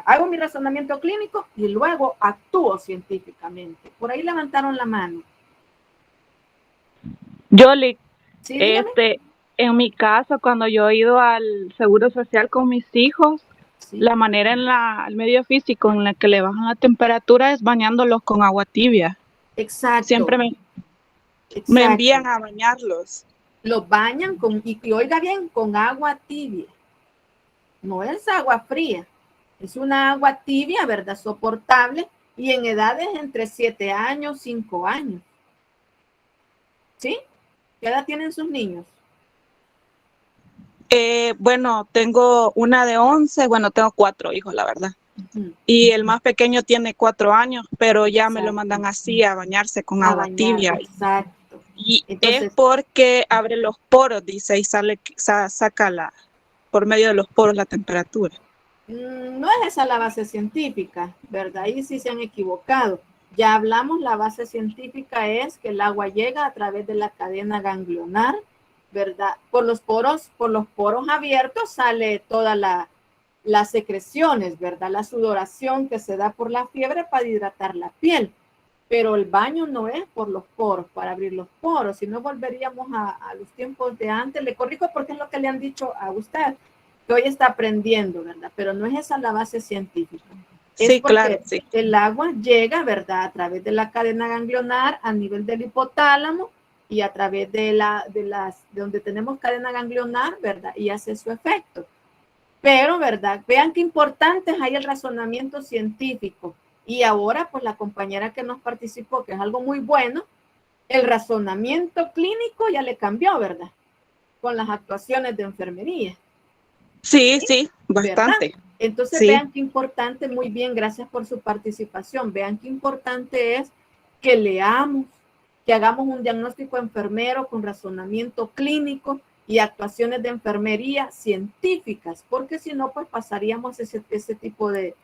hago mi razonamiento clínico y luego actúo científicamente. Por ahí levantaron la mano. Yoli, ¿Sí, dígame? en mi caso, cuando yo he ido al Seguro Social con mis hijos, Sí. la manera el medio físico en la que le bajan la temperatura es bañándolos con agua tibia. Exacto. Siempre me Exacto. envían a bañarlos. Los bañan y oiga bien, con agua tibia. No es agua fría. Es una agua tibia, ¿verdad? Soportable y en edades entre 7 años, 5 años. ¿Sí? ¿Qué edad tienen sus niños? Bueno, tengo una de 11, bueno, tengo 4 hijos, la verdad. Y el más pequeño tiene 4 años, pero ya me lo mandan así a bañarse con agua tibia. Exacto. Y Entonces, es porque abre los poros, dice, y saca por medio de los poros la temperatura. No es esa la base científica, ¿verdad? Ahí sí se han equivocado. Ya hablamos, la base científica es que el agua llega a través de la cadena ganglionar, ¿verdad? Por los poros abiertos sale toda las secreciones, ¿verdad? La sudoración que se da por la fiebre para hidratar la piel. Pero el baño no es por los poros, para abrir los poros, si no volveríamos a los tiempos de antes. Le corrijo porque es lo que le han dicho a usted, que hoy está aprendiendo, ¿verdad? Pero no es esa la base científica. Sí, Es porque claro, sí. el agua llega, ¿verdad? A través de la cadena ganglionar a nivel del hipotálamo y a través de donde tenemos cadena ganglionar, ¿verdad? Y hace su efecto. Pero, ¿verdad? Vean qué importante es ahí el razonamiento científico. Y ahora, pues la compañera que nos participó, que es algo muy bueno, el razonamiento clínico ya le cambió, ¿verdad? Con las actuaciones de enfermería. Sí, bastante. ¿Verdad? Entonces sí. Vean qué importante, muy bien, gracias por su participación. Vean qué importante es que leamos, que hagamos un diagnóstico enfermero con razonamiento clínico y actuaciones de enfermería científicas, porque si no, pues pasaríamos ese tipo de,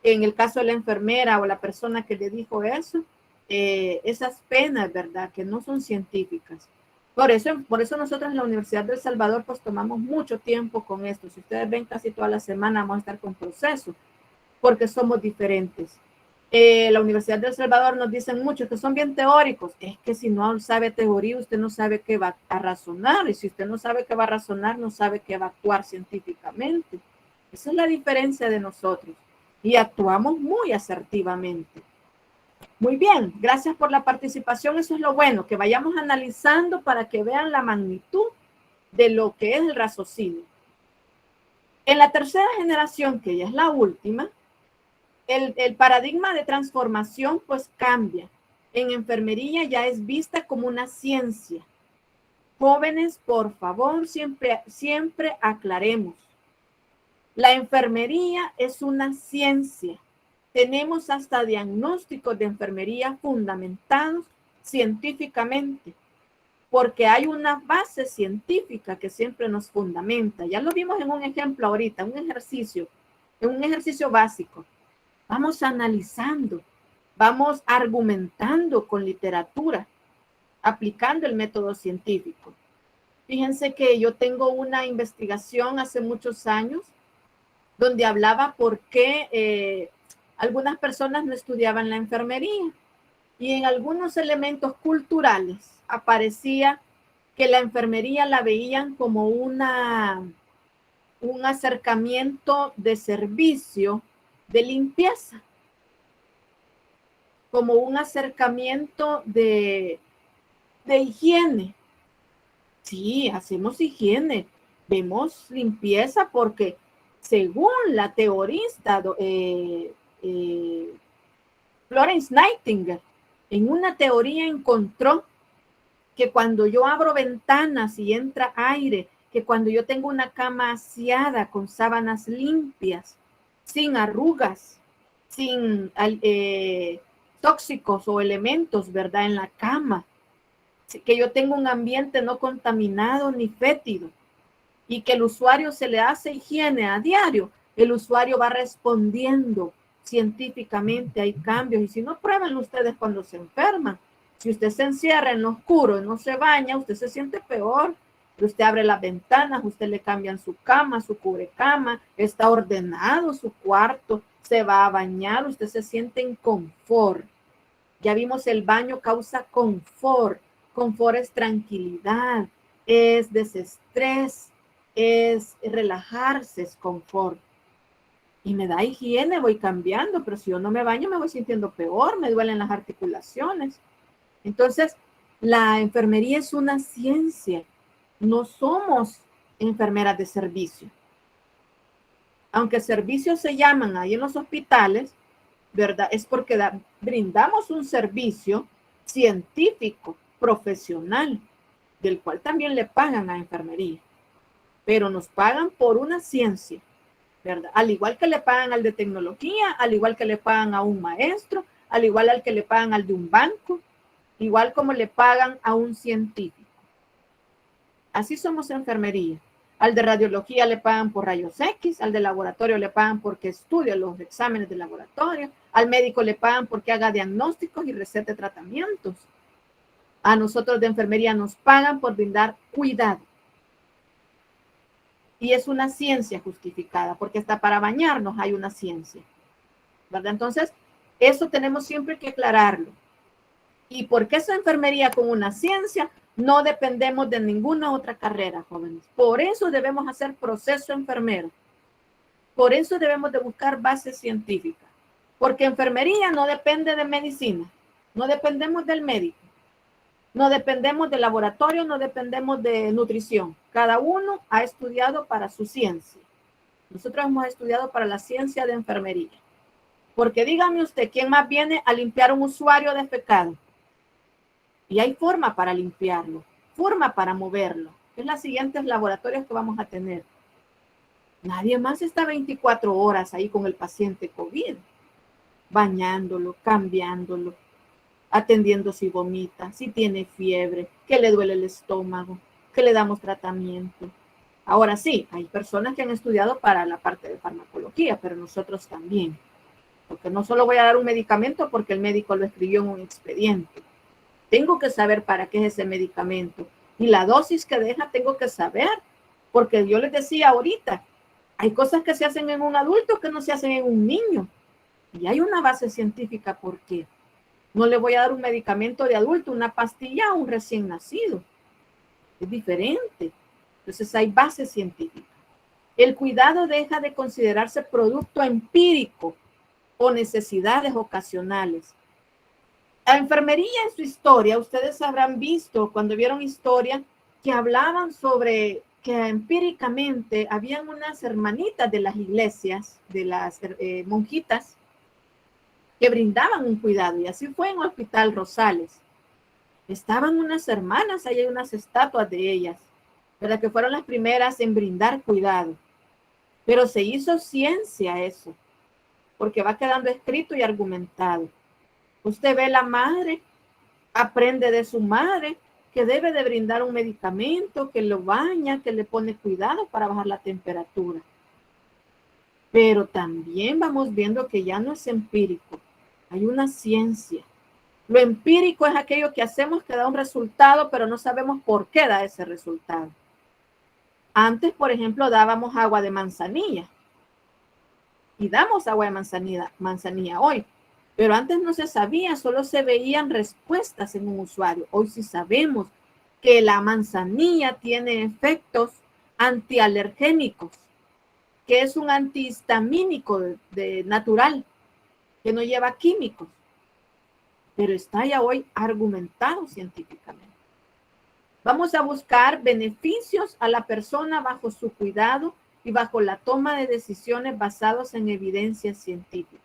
en el caso de la enfermera o la persona que le dijo eso, esas penas, ¿verdad? Que no son científicas. Por eso nosotros en la Universidad del Salvador pues tomamos mucho tiempo con esto. Si ustedes ven, casi toda la semana vamos a estar con procesos, porque somos diferentes. La Universidad del Salvador nos dicen mucho que son bien teóricos. Es que si no sabe teoría, usted no sabe qué va a razonar. Y si usted no sabe qué va a razonar, no sabe qué va a actuar científicamente. Esa es la diferencia de nosotros. Y actuamos muy asertivamente. Muy bien, gracias por la participación. Eso es lo bueno, que vayamos analizando para que vean la magnitud de lo que es el raciocinio. En la tercera generación, que ya es la última, el paradigma de transformación pues cambia. En enfermería ya es vista como una ciencia. Jóvenes, por favor, siempre aclaremos. La enfermería es una ciencia. Tenemos hasta diagnósticos de enfermería fundamentados científicamente, porque hay una base científica que siempre nos fundamenta. Ya lo vimos en un ejemplo ahorita, en un ejercicio básico. Vamos analizando, vamos argumentando con literatura, aplicando el método científico. Fíjense que yo tengo una investigación hace muchos años donde hablaba por qué algunas personas no estudiaban la enfermería. y en algunos elementos culturales aparecía que la enfermería la veían como un acercamiento de servicio de limpieza, como un acercamiento de higiene. Sí, hacemos higiene, vemos limpieza porque según la teorista Florence Nightingale, en una teoría encontró que cuando yo abro ventanas y entra aire, que cuando yo tengo una cama aseada con sábanas limpias, sin arrugas, sin tóxicos o elementos, ¿verdad? En la cama, que yo tengo un ambiente no contaminado ni fétido y que el usuario se le hace higiene a diario, el usuario va respondiendo científicamente, hay cambios. Y si no, prueben ustedes cuando se enferman. Si usted se encierra en lo oscuro y no se baña, usted se siente peor. Usted abre las ventanas, usted le cambian su cama, su cubrecama, está ordenado su cuarto, se va a bañar, usted se siente en confort. Ya vimos, el baño causa confort. Confort es tranquilidad, es desestrés, es relajarse, es confort. Y me da higiene, voy cambiando, pero si yo no me baño me voy sintiendo peor, me duelen las articulaciones. Entonces, la enfermería es una ciencia. No somos enfermeras de servicio. Aunque servicios se llaman ahí en los hospitales, ¿verdad? Es porque brindamos un servicio científico, profesional, del cual también le pagan a enfermería. Pero nos pagan por una ciencia, ¿verdad? Al igual que le pagan al de tecnología, al igual que le pagan a un maestro, al igual al que le pagan al de un banco, igual como le pagan a un científico. Así somos enfermería. Al de radiología le pagan por rayos X, al de laboratorio le pagan porque estudia los exámenes de laboratorio, al médico le pagan porque haga diagnósticos y recete tratamientos. A nosotros de enfermería nos pagan por brindar cuidado. Y es una ciencia justificada, porque hasta para bañarnos hay una ciencia, ¿verdad? Entonces, eso tenemos siempre que aclararlo. ¿Y por qué es enfermería con una ciencia? No dependemos de ninguna otra carrera, jóvenes. Por eso debemos hacer proceso enfermero. Por eso debemos de buscar bases científicas. Porque enfermería no depende de medicina. No dependemos del médico. No dependemos de laboratorio, no dependemos de nutrición. Cada uno ha estudiado para su ciencia. Nosotros hemos estudiado para la ciencia de enfermería. Porque dígame usted, ¿quién más viene a limpiar un usuario defecado? Y hay forma para limpiarlo, forma para moverlo. Es los siguientes laboratorios que vamos a tener. Nadie más está 24 horas ahí con el paciente COVID, bañándolo, cambiándolo, atendiendo si vomita, si tiene fiebre, que le duele el estómago, que le damos tratamiento. Ahora sí, hay personas que han estudiado para la parte de farmacología, pero nosotros también. Porque no solo voy a dar un medicamento porque el médico lo escribió en un expediente. Tengo que saber para qué es ese medicamento. Y la dosis que deja tengo que saber. Porque yo les decía ahorita, hay cosas que se hacen en un adulto que no se hacen en un niño. Y hay una base científica por qué. No le voy a dar un medicamento de adulto, una pastilla a un recién nacido. Es diferente. Entonces hay base científica. El cuidado deja de considerarse producto empírico o necesidades ocasionales. La enfermería en su historia, ustedes habrán visto cuando vieron historia que hablaban sobre que empíricamente habían unas hermanitas de las iglesias, de las monjitas, que brindaban un cuidado. Y así fue en el Hospital Rosales. Estaban unas hermanas, ahí hay unas estatuas de ellas, ¿verdad? Que fueron las primeras en brindar cuidado. Pero se hizo ciencia eso, porque va quedando escrito y argumentado. Usted ve la madre, aprende de su madre, que debe de brindar un medicamento, que lo baña, que le pone cuidado para bajar la temperatura. Pero también vamos viendo que ya no es empírico, hay una ciencia. Lo empírico es aquello que hacemos que da un resultado, pero no sabemos por qué da ese resultado. Antes, por ejemplo, dábamos agua de manzanilla. Y damos agua de manzanilla hoy. Pero antes no se sabía, solo se veían respuestas en un usuario. Hoy sí sabemos que la manzanilla tiene efectos antialergénicos, que es un antihistamínico natural, que no lleva químicos, pero está ya hoy argumentado científicamente. Vamos a buscar beneficios a la persona bajo su cuidado y bajo la toma de decisiones basadas en evidencia científica.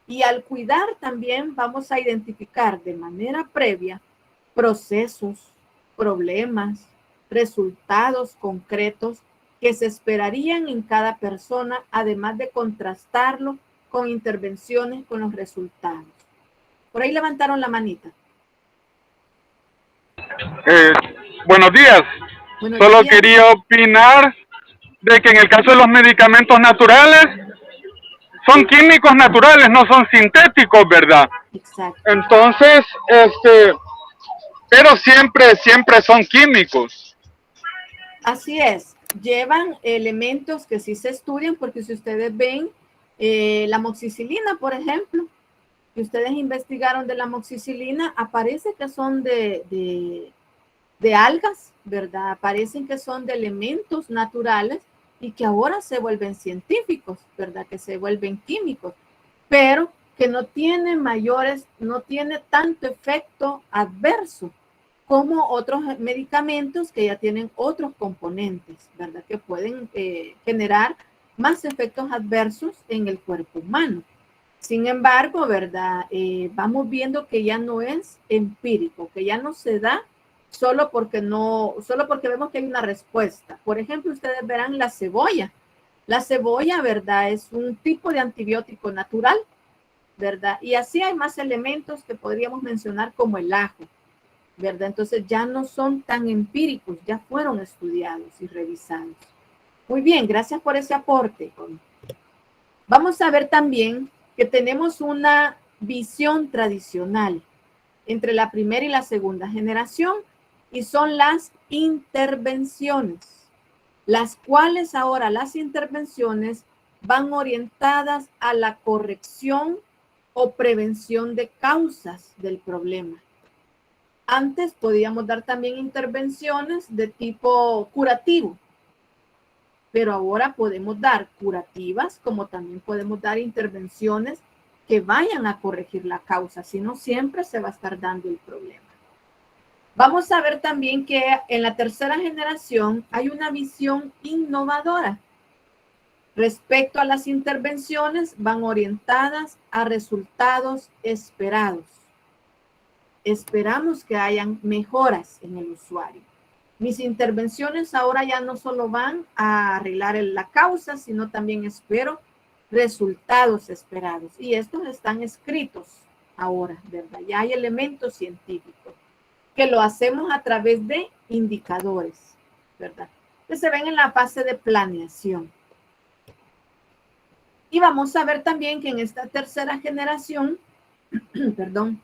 Y al cuidar también vamos a identificar de manera previa procesos, problemas, resultados concretos que se esperarían en cada persona, además de contrastarlo con intervenciones con los resultados. Por ahí levantaron la manita. Buenos días. Buenos Solo días. quería opinar de que en el caso de los medicamentos naturales, son químicos naturales, no son sintéticos, ¿verdad? Exacto. Entonces, pero siempre son químicos. Así es. Llevan elementos que sí se estudian, porque si ustedes ven la amoxicilina, por ejemplo, que ustedes investigaron de la amoxicilina, aparece que son de algas, ¿verdad? Aparecen que son de elementos naturales y que ahora se vuelven científicos, ¿verdad? Que se vuelven químicos, pero que no tiene no tiene tanto efecto adverso como otros medicamentos que ya tienen otros componentes, ¿verdad? Que pueden generar más efectos adversos en el cuerpo humano. Sin embargo, ¿verdad? Vamos viendo que ya no es empírico, que ya no se da solo porque vemos que hay una respuesta. Por ejemplo, ustedes verán la cebolla. La cebolla, ¿verdad? Es un tipo de antibiótico natural, ¿verdad? Y así hay más elementos que podríamos mencionar como el ajo, ¿verdad? Entonces ya no son tan empíricos, ya fueron estudiados y revisados. Muy bien, gracias por ese aporte. Vamos a ver también que tenemos una visión tradicional entre la primera y la segunda generación, y son las intervenciones, las cuales ahora las intervenciones van orientadas a la corrección o prevención de causas del problema. Antes podíamos dar también intervenciones de tipo curativo, pero ahora podemos dar curativas, como también podemos dar intervenciones que vayan a corregir la causa, si no siempre se va a estar dando el problema. Vamos a ver también que en la tercera generación hay una visión innovadora. Respecto a las intervenciones, van orientadas a resultados esperados. Esperamos que hayan mejoras en el usuario. Mis intervenciones ahora ya no solo van a arreglar la causa, sino también espero resultados esperados. Y estos están escritos ahora, ¿verdad? Ya hay elementos científicos que lo hacemos a través de indicadores, ¿verdad? Que se ven en la fase de planeación. Y vamos a ver también que en esta tercera generación, perdón,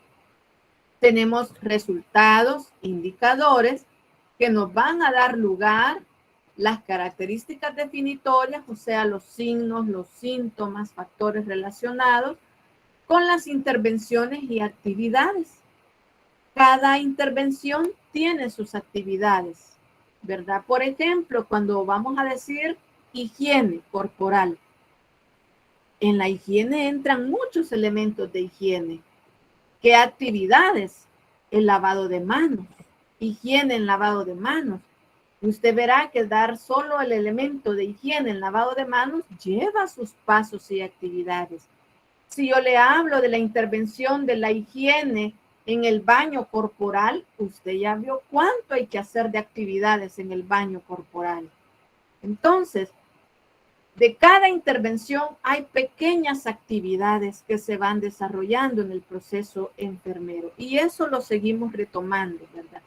tenemos resultados, indicadores, que nos van a dar lugar las características definitorias, o sea, los signos, los síntomas, factores relacionados con las intervenciones y actividades. Cada intervención tiene sus actividades, ¿verdad? Por ejemplo, cuando vamos a decir higiene corporal, en la higiene entran muchos elementos de higiene. ¿Qué actividades? El lavado de manos, higiene en lavado de manos. Usted verá que dar solo el elemento de higiene en lavado de manos lleva sus pasos y actividades. Si yo le hablo de la intervención de la higiene en el baño corporal, usted ya vio cuánto hay que hacer de actividades en el baño corporal. Entonces, de cada intervención hay pequeñas actividades que se van desarrollando en el proceso enfermero, y eso lo seguimos retomando, ¿verdad?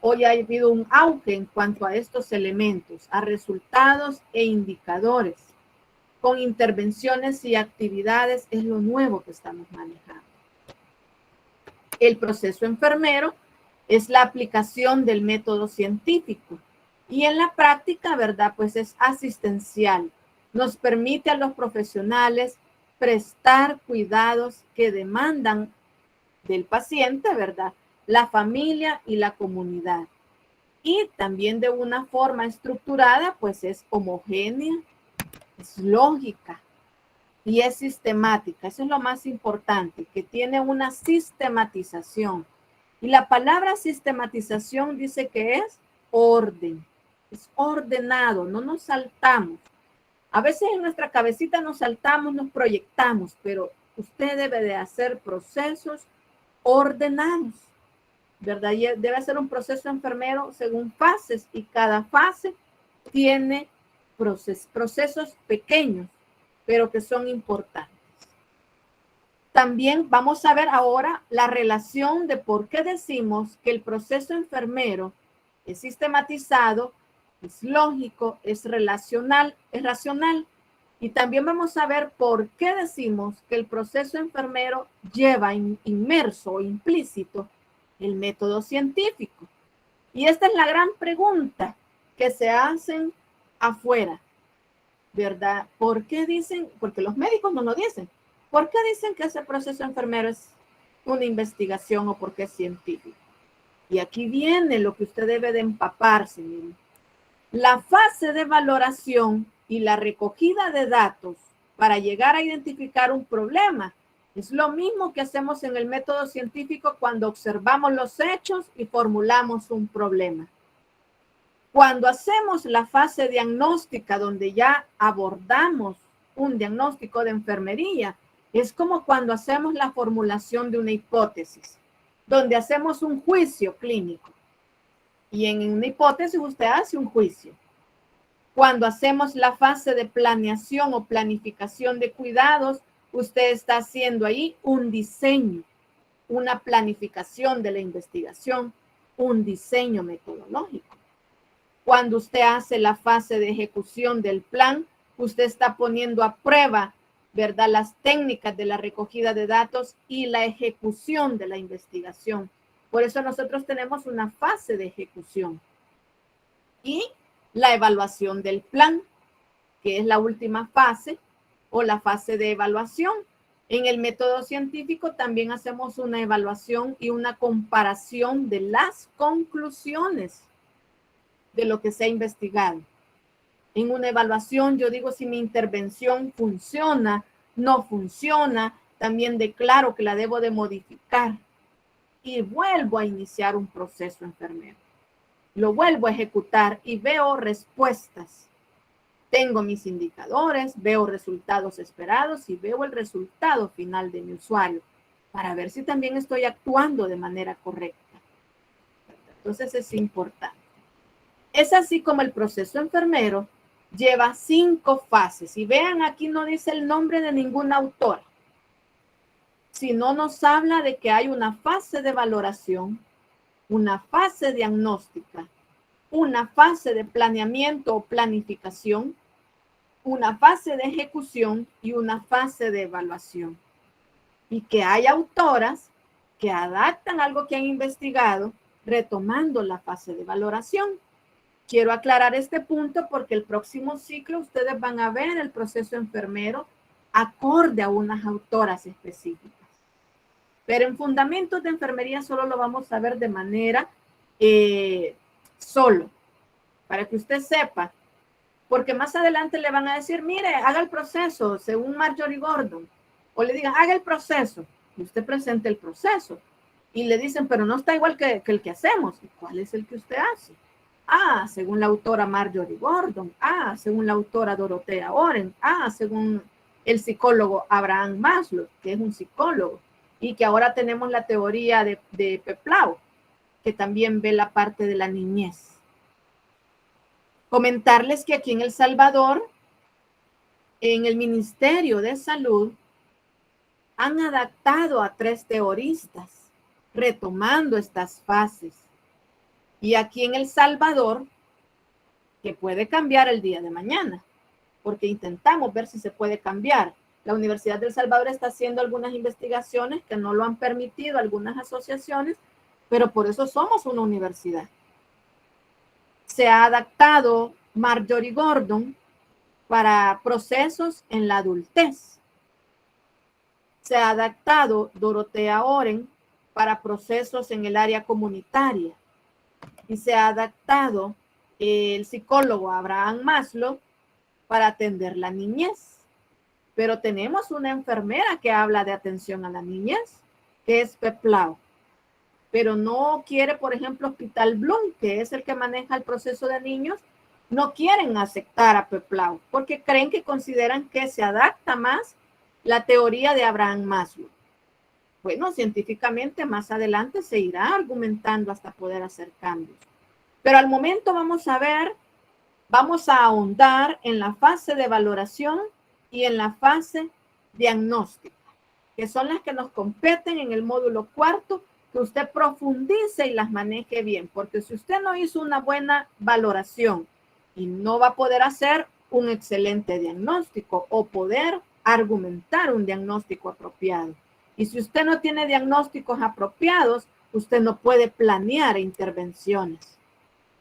Hoy ha habido un auge en cuanto a estos elementos, a resultados e indicadores. Con intervenciones y actividades es lo nuevo que estamos manejando. El proceso enfermero es la aplicación del método científico y en la práctica, ¿verdad? Pues es asistencial. Nos permite a los profesionales prestar cuidados que demandan del paciente, ¿verdad? La familia y la comunidad. Y también de una forma estructurada, pues es homogénea, es lógica y es sistemática. Eso es lo más importante, que tiene una sistematización. Y la palabra sistematización dice que es orden, es ordenado, no nos saltamos. A veces en nuestra cabecita nos saltamos, nos proyectamos, pero usted debe de hacer procesos ordenados, ¿verdad? Y debe hacer un proceso enfermero según fases y cada fase tiene procesos pequeños, pero que son importantes. También vamos a ver ahora la relación de por qué decimos que el proceso enfermero es sistematizado, es lógico, es relacional, es racional. Y también vamos a ver por qué decimos que el proceso enfermero lleva inmerso o implícito el método científico. Y esta es la gran pregunta que se hacen afuera, ¿verdad? ¿Por qué dicen? Porque los médicos no lo dicen. ¿Por qué dicen que ese proceso enfermero es una investigación o porque es científico? Y aquí viene lo que usted debe de empaparse. Miren. La fase de valoración y la recogida de datos para llegar a identificar un problema es lo mismo que hacemos en el método científico cuando observamos los hechos y formulamos un problema. Cuando hacemos la fase diagnóstica, donde ya abordamos un diagnóstico de enfermería, es como cuando hacemos la formulación de una hipótesis, donde hacemos un juicio clínico. Y en una hipótesis usted hace un juicio. Cuando hacemos la fase de planeación o planificación de cuidados, usted está haciendo ahí un diseño, una planificación de la investigación, un diseño metodológico. Cuando usted hace la fase de ejecución del plan, usted está poniendo a prueba, ¿verdad?, las técnicas de la recogida de datos y la ejecución de la investigación. Por eso nosotros tenemos una fase de ejecución. Y la evaluación del plan, que es la última fase, o la fase de evaluación. En el método científico también hacemos una evaluación y una comparación de las conclusiones de lo que se ha investigado. En una evaluación yo digo si mi intervención funciona, no funciona, también declaro que la debo de modificar y vuelvo a iniciar un proceso enfermero. Lo vuelvo a ejecutar y veo respuestas. Tengo mis indicadores, veo resultados esperados y veo el resultado final de mi usuario para ver si también estoy actuando de manera correcta. Entonces es importante. Es así como el proceso enfermero lleva 5 fases. Y vean, aquí no dice el nombre de ningún autor, sino nos habla de que hay una fase de valoración, una fase diagnóstica, una fase de planeamiento o planificación, una fase de ejecución y una fase de evaluación. Y que hay autoras que adaptan algo que han investigado retomando la fase de valoración. Quiero aclarar este punto porque el próximo ciclo ustedes van a ver el proceso enfermero acorde a unas autoras específicas. Pero en fundamentos de enfermería solo lo vamos a ver de manera solo, para que usted sepa. Porque más adelante le van a decir, mire, haga el proceso según Marjorie Gordon. O le digan, haga el proceso. Y usted presente el proceso. Y le dicen, pero no está igual que el que hacemos. ¿Y cuál es el que usted hace? Ah, según la autora Marjorie Gordon. Ah, según la autora Dorothea Oren. Ah, según el psicólogo Abraham Maslow, que es un psicólogo. Y que ahora tenemos la teoría de Peplau, que también ve la parte de la niñez. Comentarles que aquí en El Salvador, en el Ministerio de Salud, han adaptado a 3 teoristas, retomando estas fases. Y aquí en El Salvador, que puede cambiar el día de mañana, porque intentamos ver si se puede cambiar. La Universidad de El Salvador está haciendo algunas investigaciones que no lo han permitido algunas asociaciones, pero por eso somos una universidad. Se ha adaptado Marjorie Gordon para procesos en la adultez. se ha adaptado Dorotea Oren para procesos en el área comunitaria y se ha adaptado el psicólogo Abraham Maslow para atender la niñez. Pero tenemos una enfermera que habla de atención a la niñez, que es Peplau. Pero no quiere, por ejemplo, Hospital Bloom, que es el que maneja el proceso de niños, no quieren aceptar a Peplau porque creen que consideran que se adapta más la teoría de Abraham Maslow. Bueno, científicamente más adelante se irá argumentando hasta poder hacer cambios. Pero al momento vamos a ahondar en la fase de valoración y en la fase diagnóstica, que son las que nos competen en el módulo 4, que usted profundice y las maneje bien, porque si usted no hizo una buena valoración y no va a poder hacer un excelente diagnóstico o poder argumentar un diagnóstico apropiado. Y si usted no tiene diagnósticos apropiados, usted no puede planear intervenciones.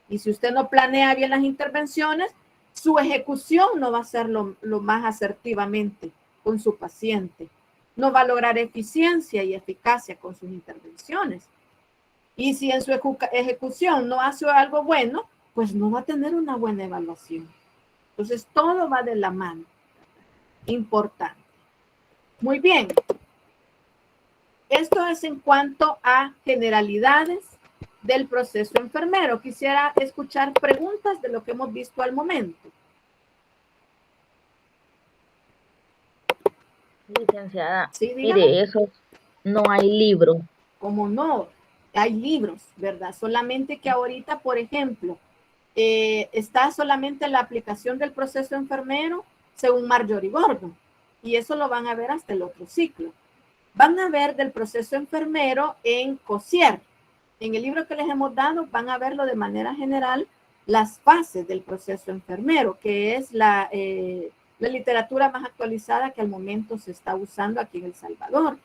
Y si usted no planea bien las intervenciones, su ejecución no va a ser lo más asertivamente con su paciente. No va a lograr eficiencia y eficacia con sus intervenciones. Y si en su ejecución no hace algo bueno, pues no va a tener una buena evaluación. Entonces, todo va de la mano. Importante. Muy bien. Esto es en cuanto a generalidades del proceso enfermero. Quisiera escuchar preguntas de lo que hemos visto al momento. Licenciada, Sí, y dígame. de eso no hay libro. ¿Cómo no? Hay libros, ¿verdad? Solamente que ahorita, por ejemplo, está solamente la aplicación del proceso enfermero según Marjorie Gordon. Y eso lo van a ver hasta el otro ciclo. Van a ver del proceso enfermero en Cosier. En el libro que les hemos dado van a verlo de manera general, las fases del proceso enfermero, que es la literatura más actualizada que al momento se está usando aquí en El Salvador.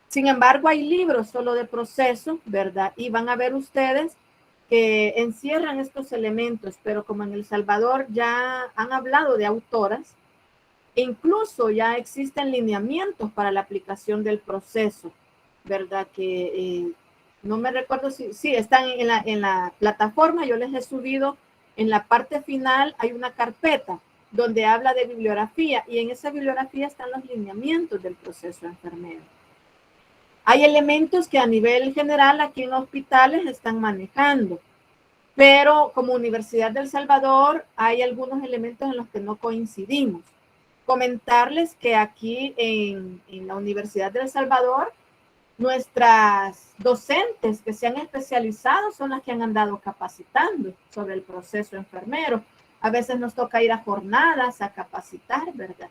Sin embargo, hay libros solo de proceso, ¿verdad? Y van a ver ustedes que encierran estos elementos, pero como en El Salvador ya han hablado de autoras, incluso ya existen lineamientos para la aplicación del proceso, ¿verdad? Que no me recuerdo si están en la plataforma, yo les he subido en la parte final, hay una carpeta donde habla de bibliografía y en esa bibliografía están los lineamientos del proceso enfermero. Hay elementos que a nivel general aquí en hospitales están manejando, pero como Universidad del Salvador hay algunos elementos en los que no coincidimos. Comentarles que aquí en la Universidad del Salvador, nuestras docentes que se han especializado son las que han andado capacitando sobre el proceso enfermero. A veces nos toca ir a jornadas a capacitar, ¿verdad?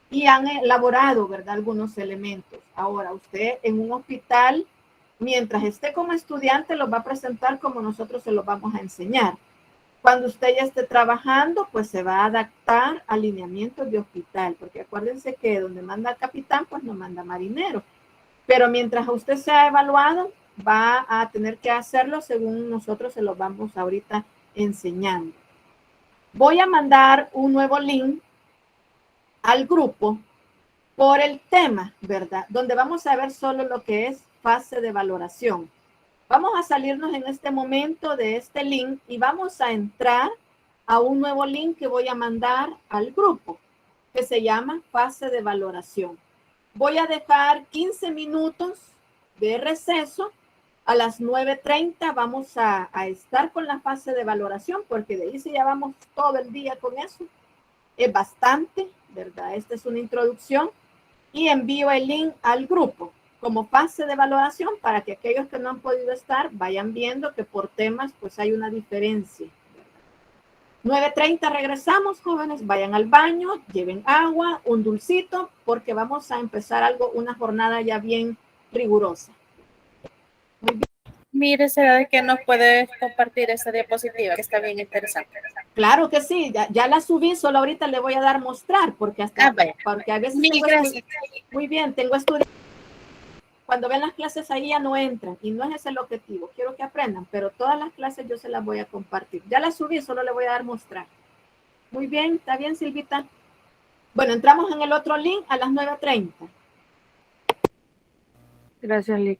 Y han elaborado, ¿verdad? Algunos elementos. Ahora, usted en un hospital, mientras esté como estudiante, los va a presentar como nosotros se los vamos a enseñar. Cuando usted ya esté trabajando, pues se va a adaptar a lineamientos de hospital, porque acuérdense que donde manda capitán, pues no manda marinero. Pero mientras usted sea evaluado, va a tener que hacerlo según nosotros se los vamos ahorita enseñando. Voy a mandar un nuevo link al grupo por el tema, ¿verdad? Donde vamos a ver solo lo que es fase de valoración. Vamos a salirnos en este momento de este link y vamos a entrar a un nuevo link que voy a mandar al grupo, que se llama fase de valoración. Voy a dejar 15 minutos de receso. A las 9:30 vamos a estar con la fase de valoración, porque de ahí sí ya vamos todo el día con eso. Es bastante, ¿verdad? Esta es una introducción y envío el link al grupo como fase de valoración para que aquellos que no han podido estar vayan viendo que por temas pues hay una diferencia. 9:30 regresamos, jóvenes, vayan al baño, lleven agua, un dulcito, porque vamos a empezar una jornada ya bien rigurosa. Muy bien. Mire, ¿será de que nos puede compartir esa diapositiva que está bien interesante? Claro que sí, ya la subí, solo ahorita le voy a dar mostrar, porque porque a veces muy bien, tengo estudiantes. Cuando ven las clases ahí ya no entran y no es ese el objetivo. Quiero que aprendan, pero todas las clases yo se las voy a compartir. Ya las subí, solo le voy a dar mostrar. Muy bien, ¿está bien, Silvita? Bueno, entramos en el otro link a las 9:30. Gracias, Lic.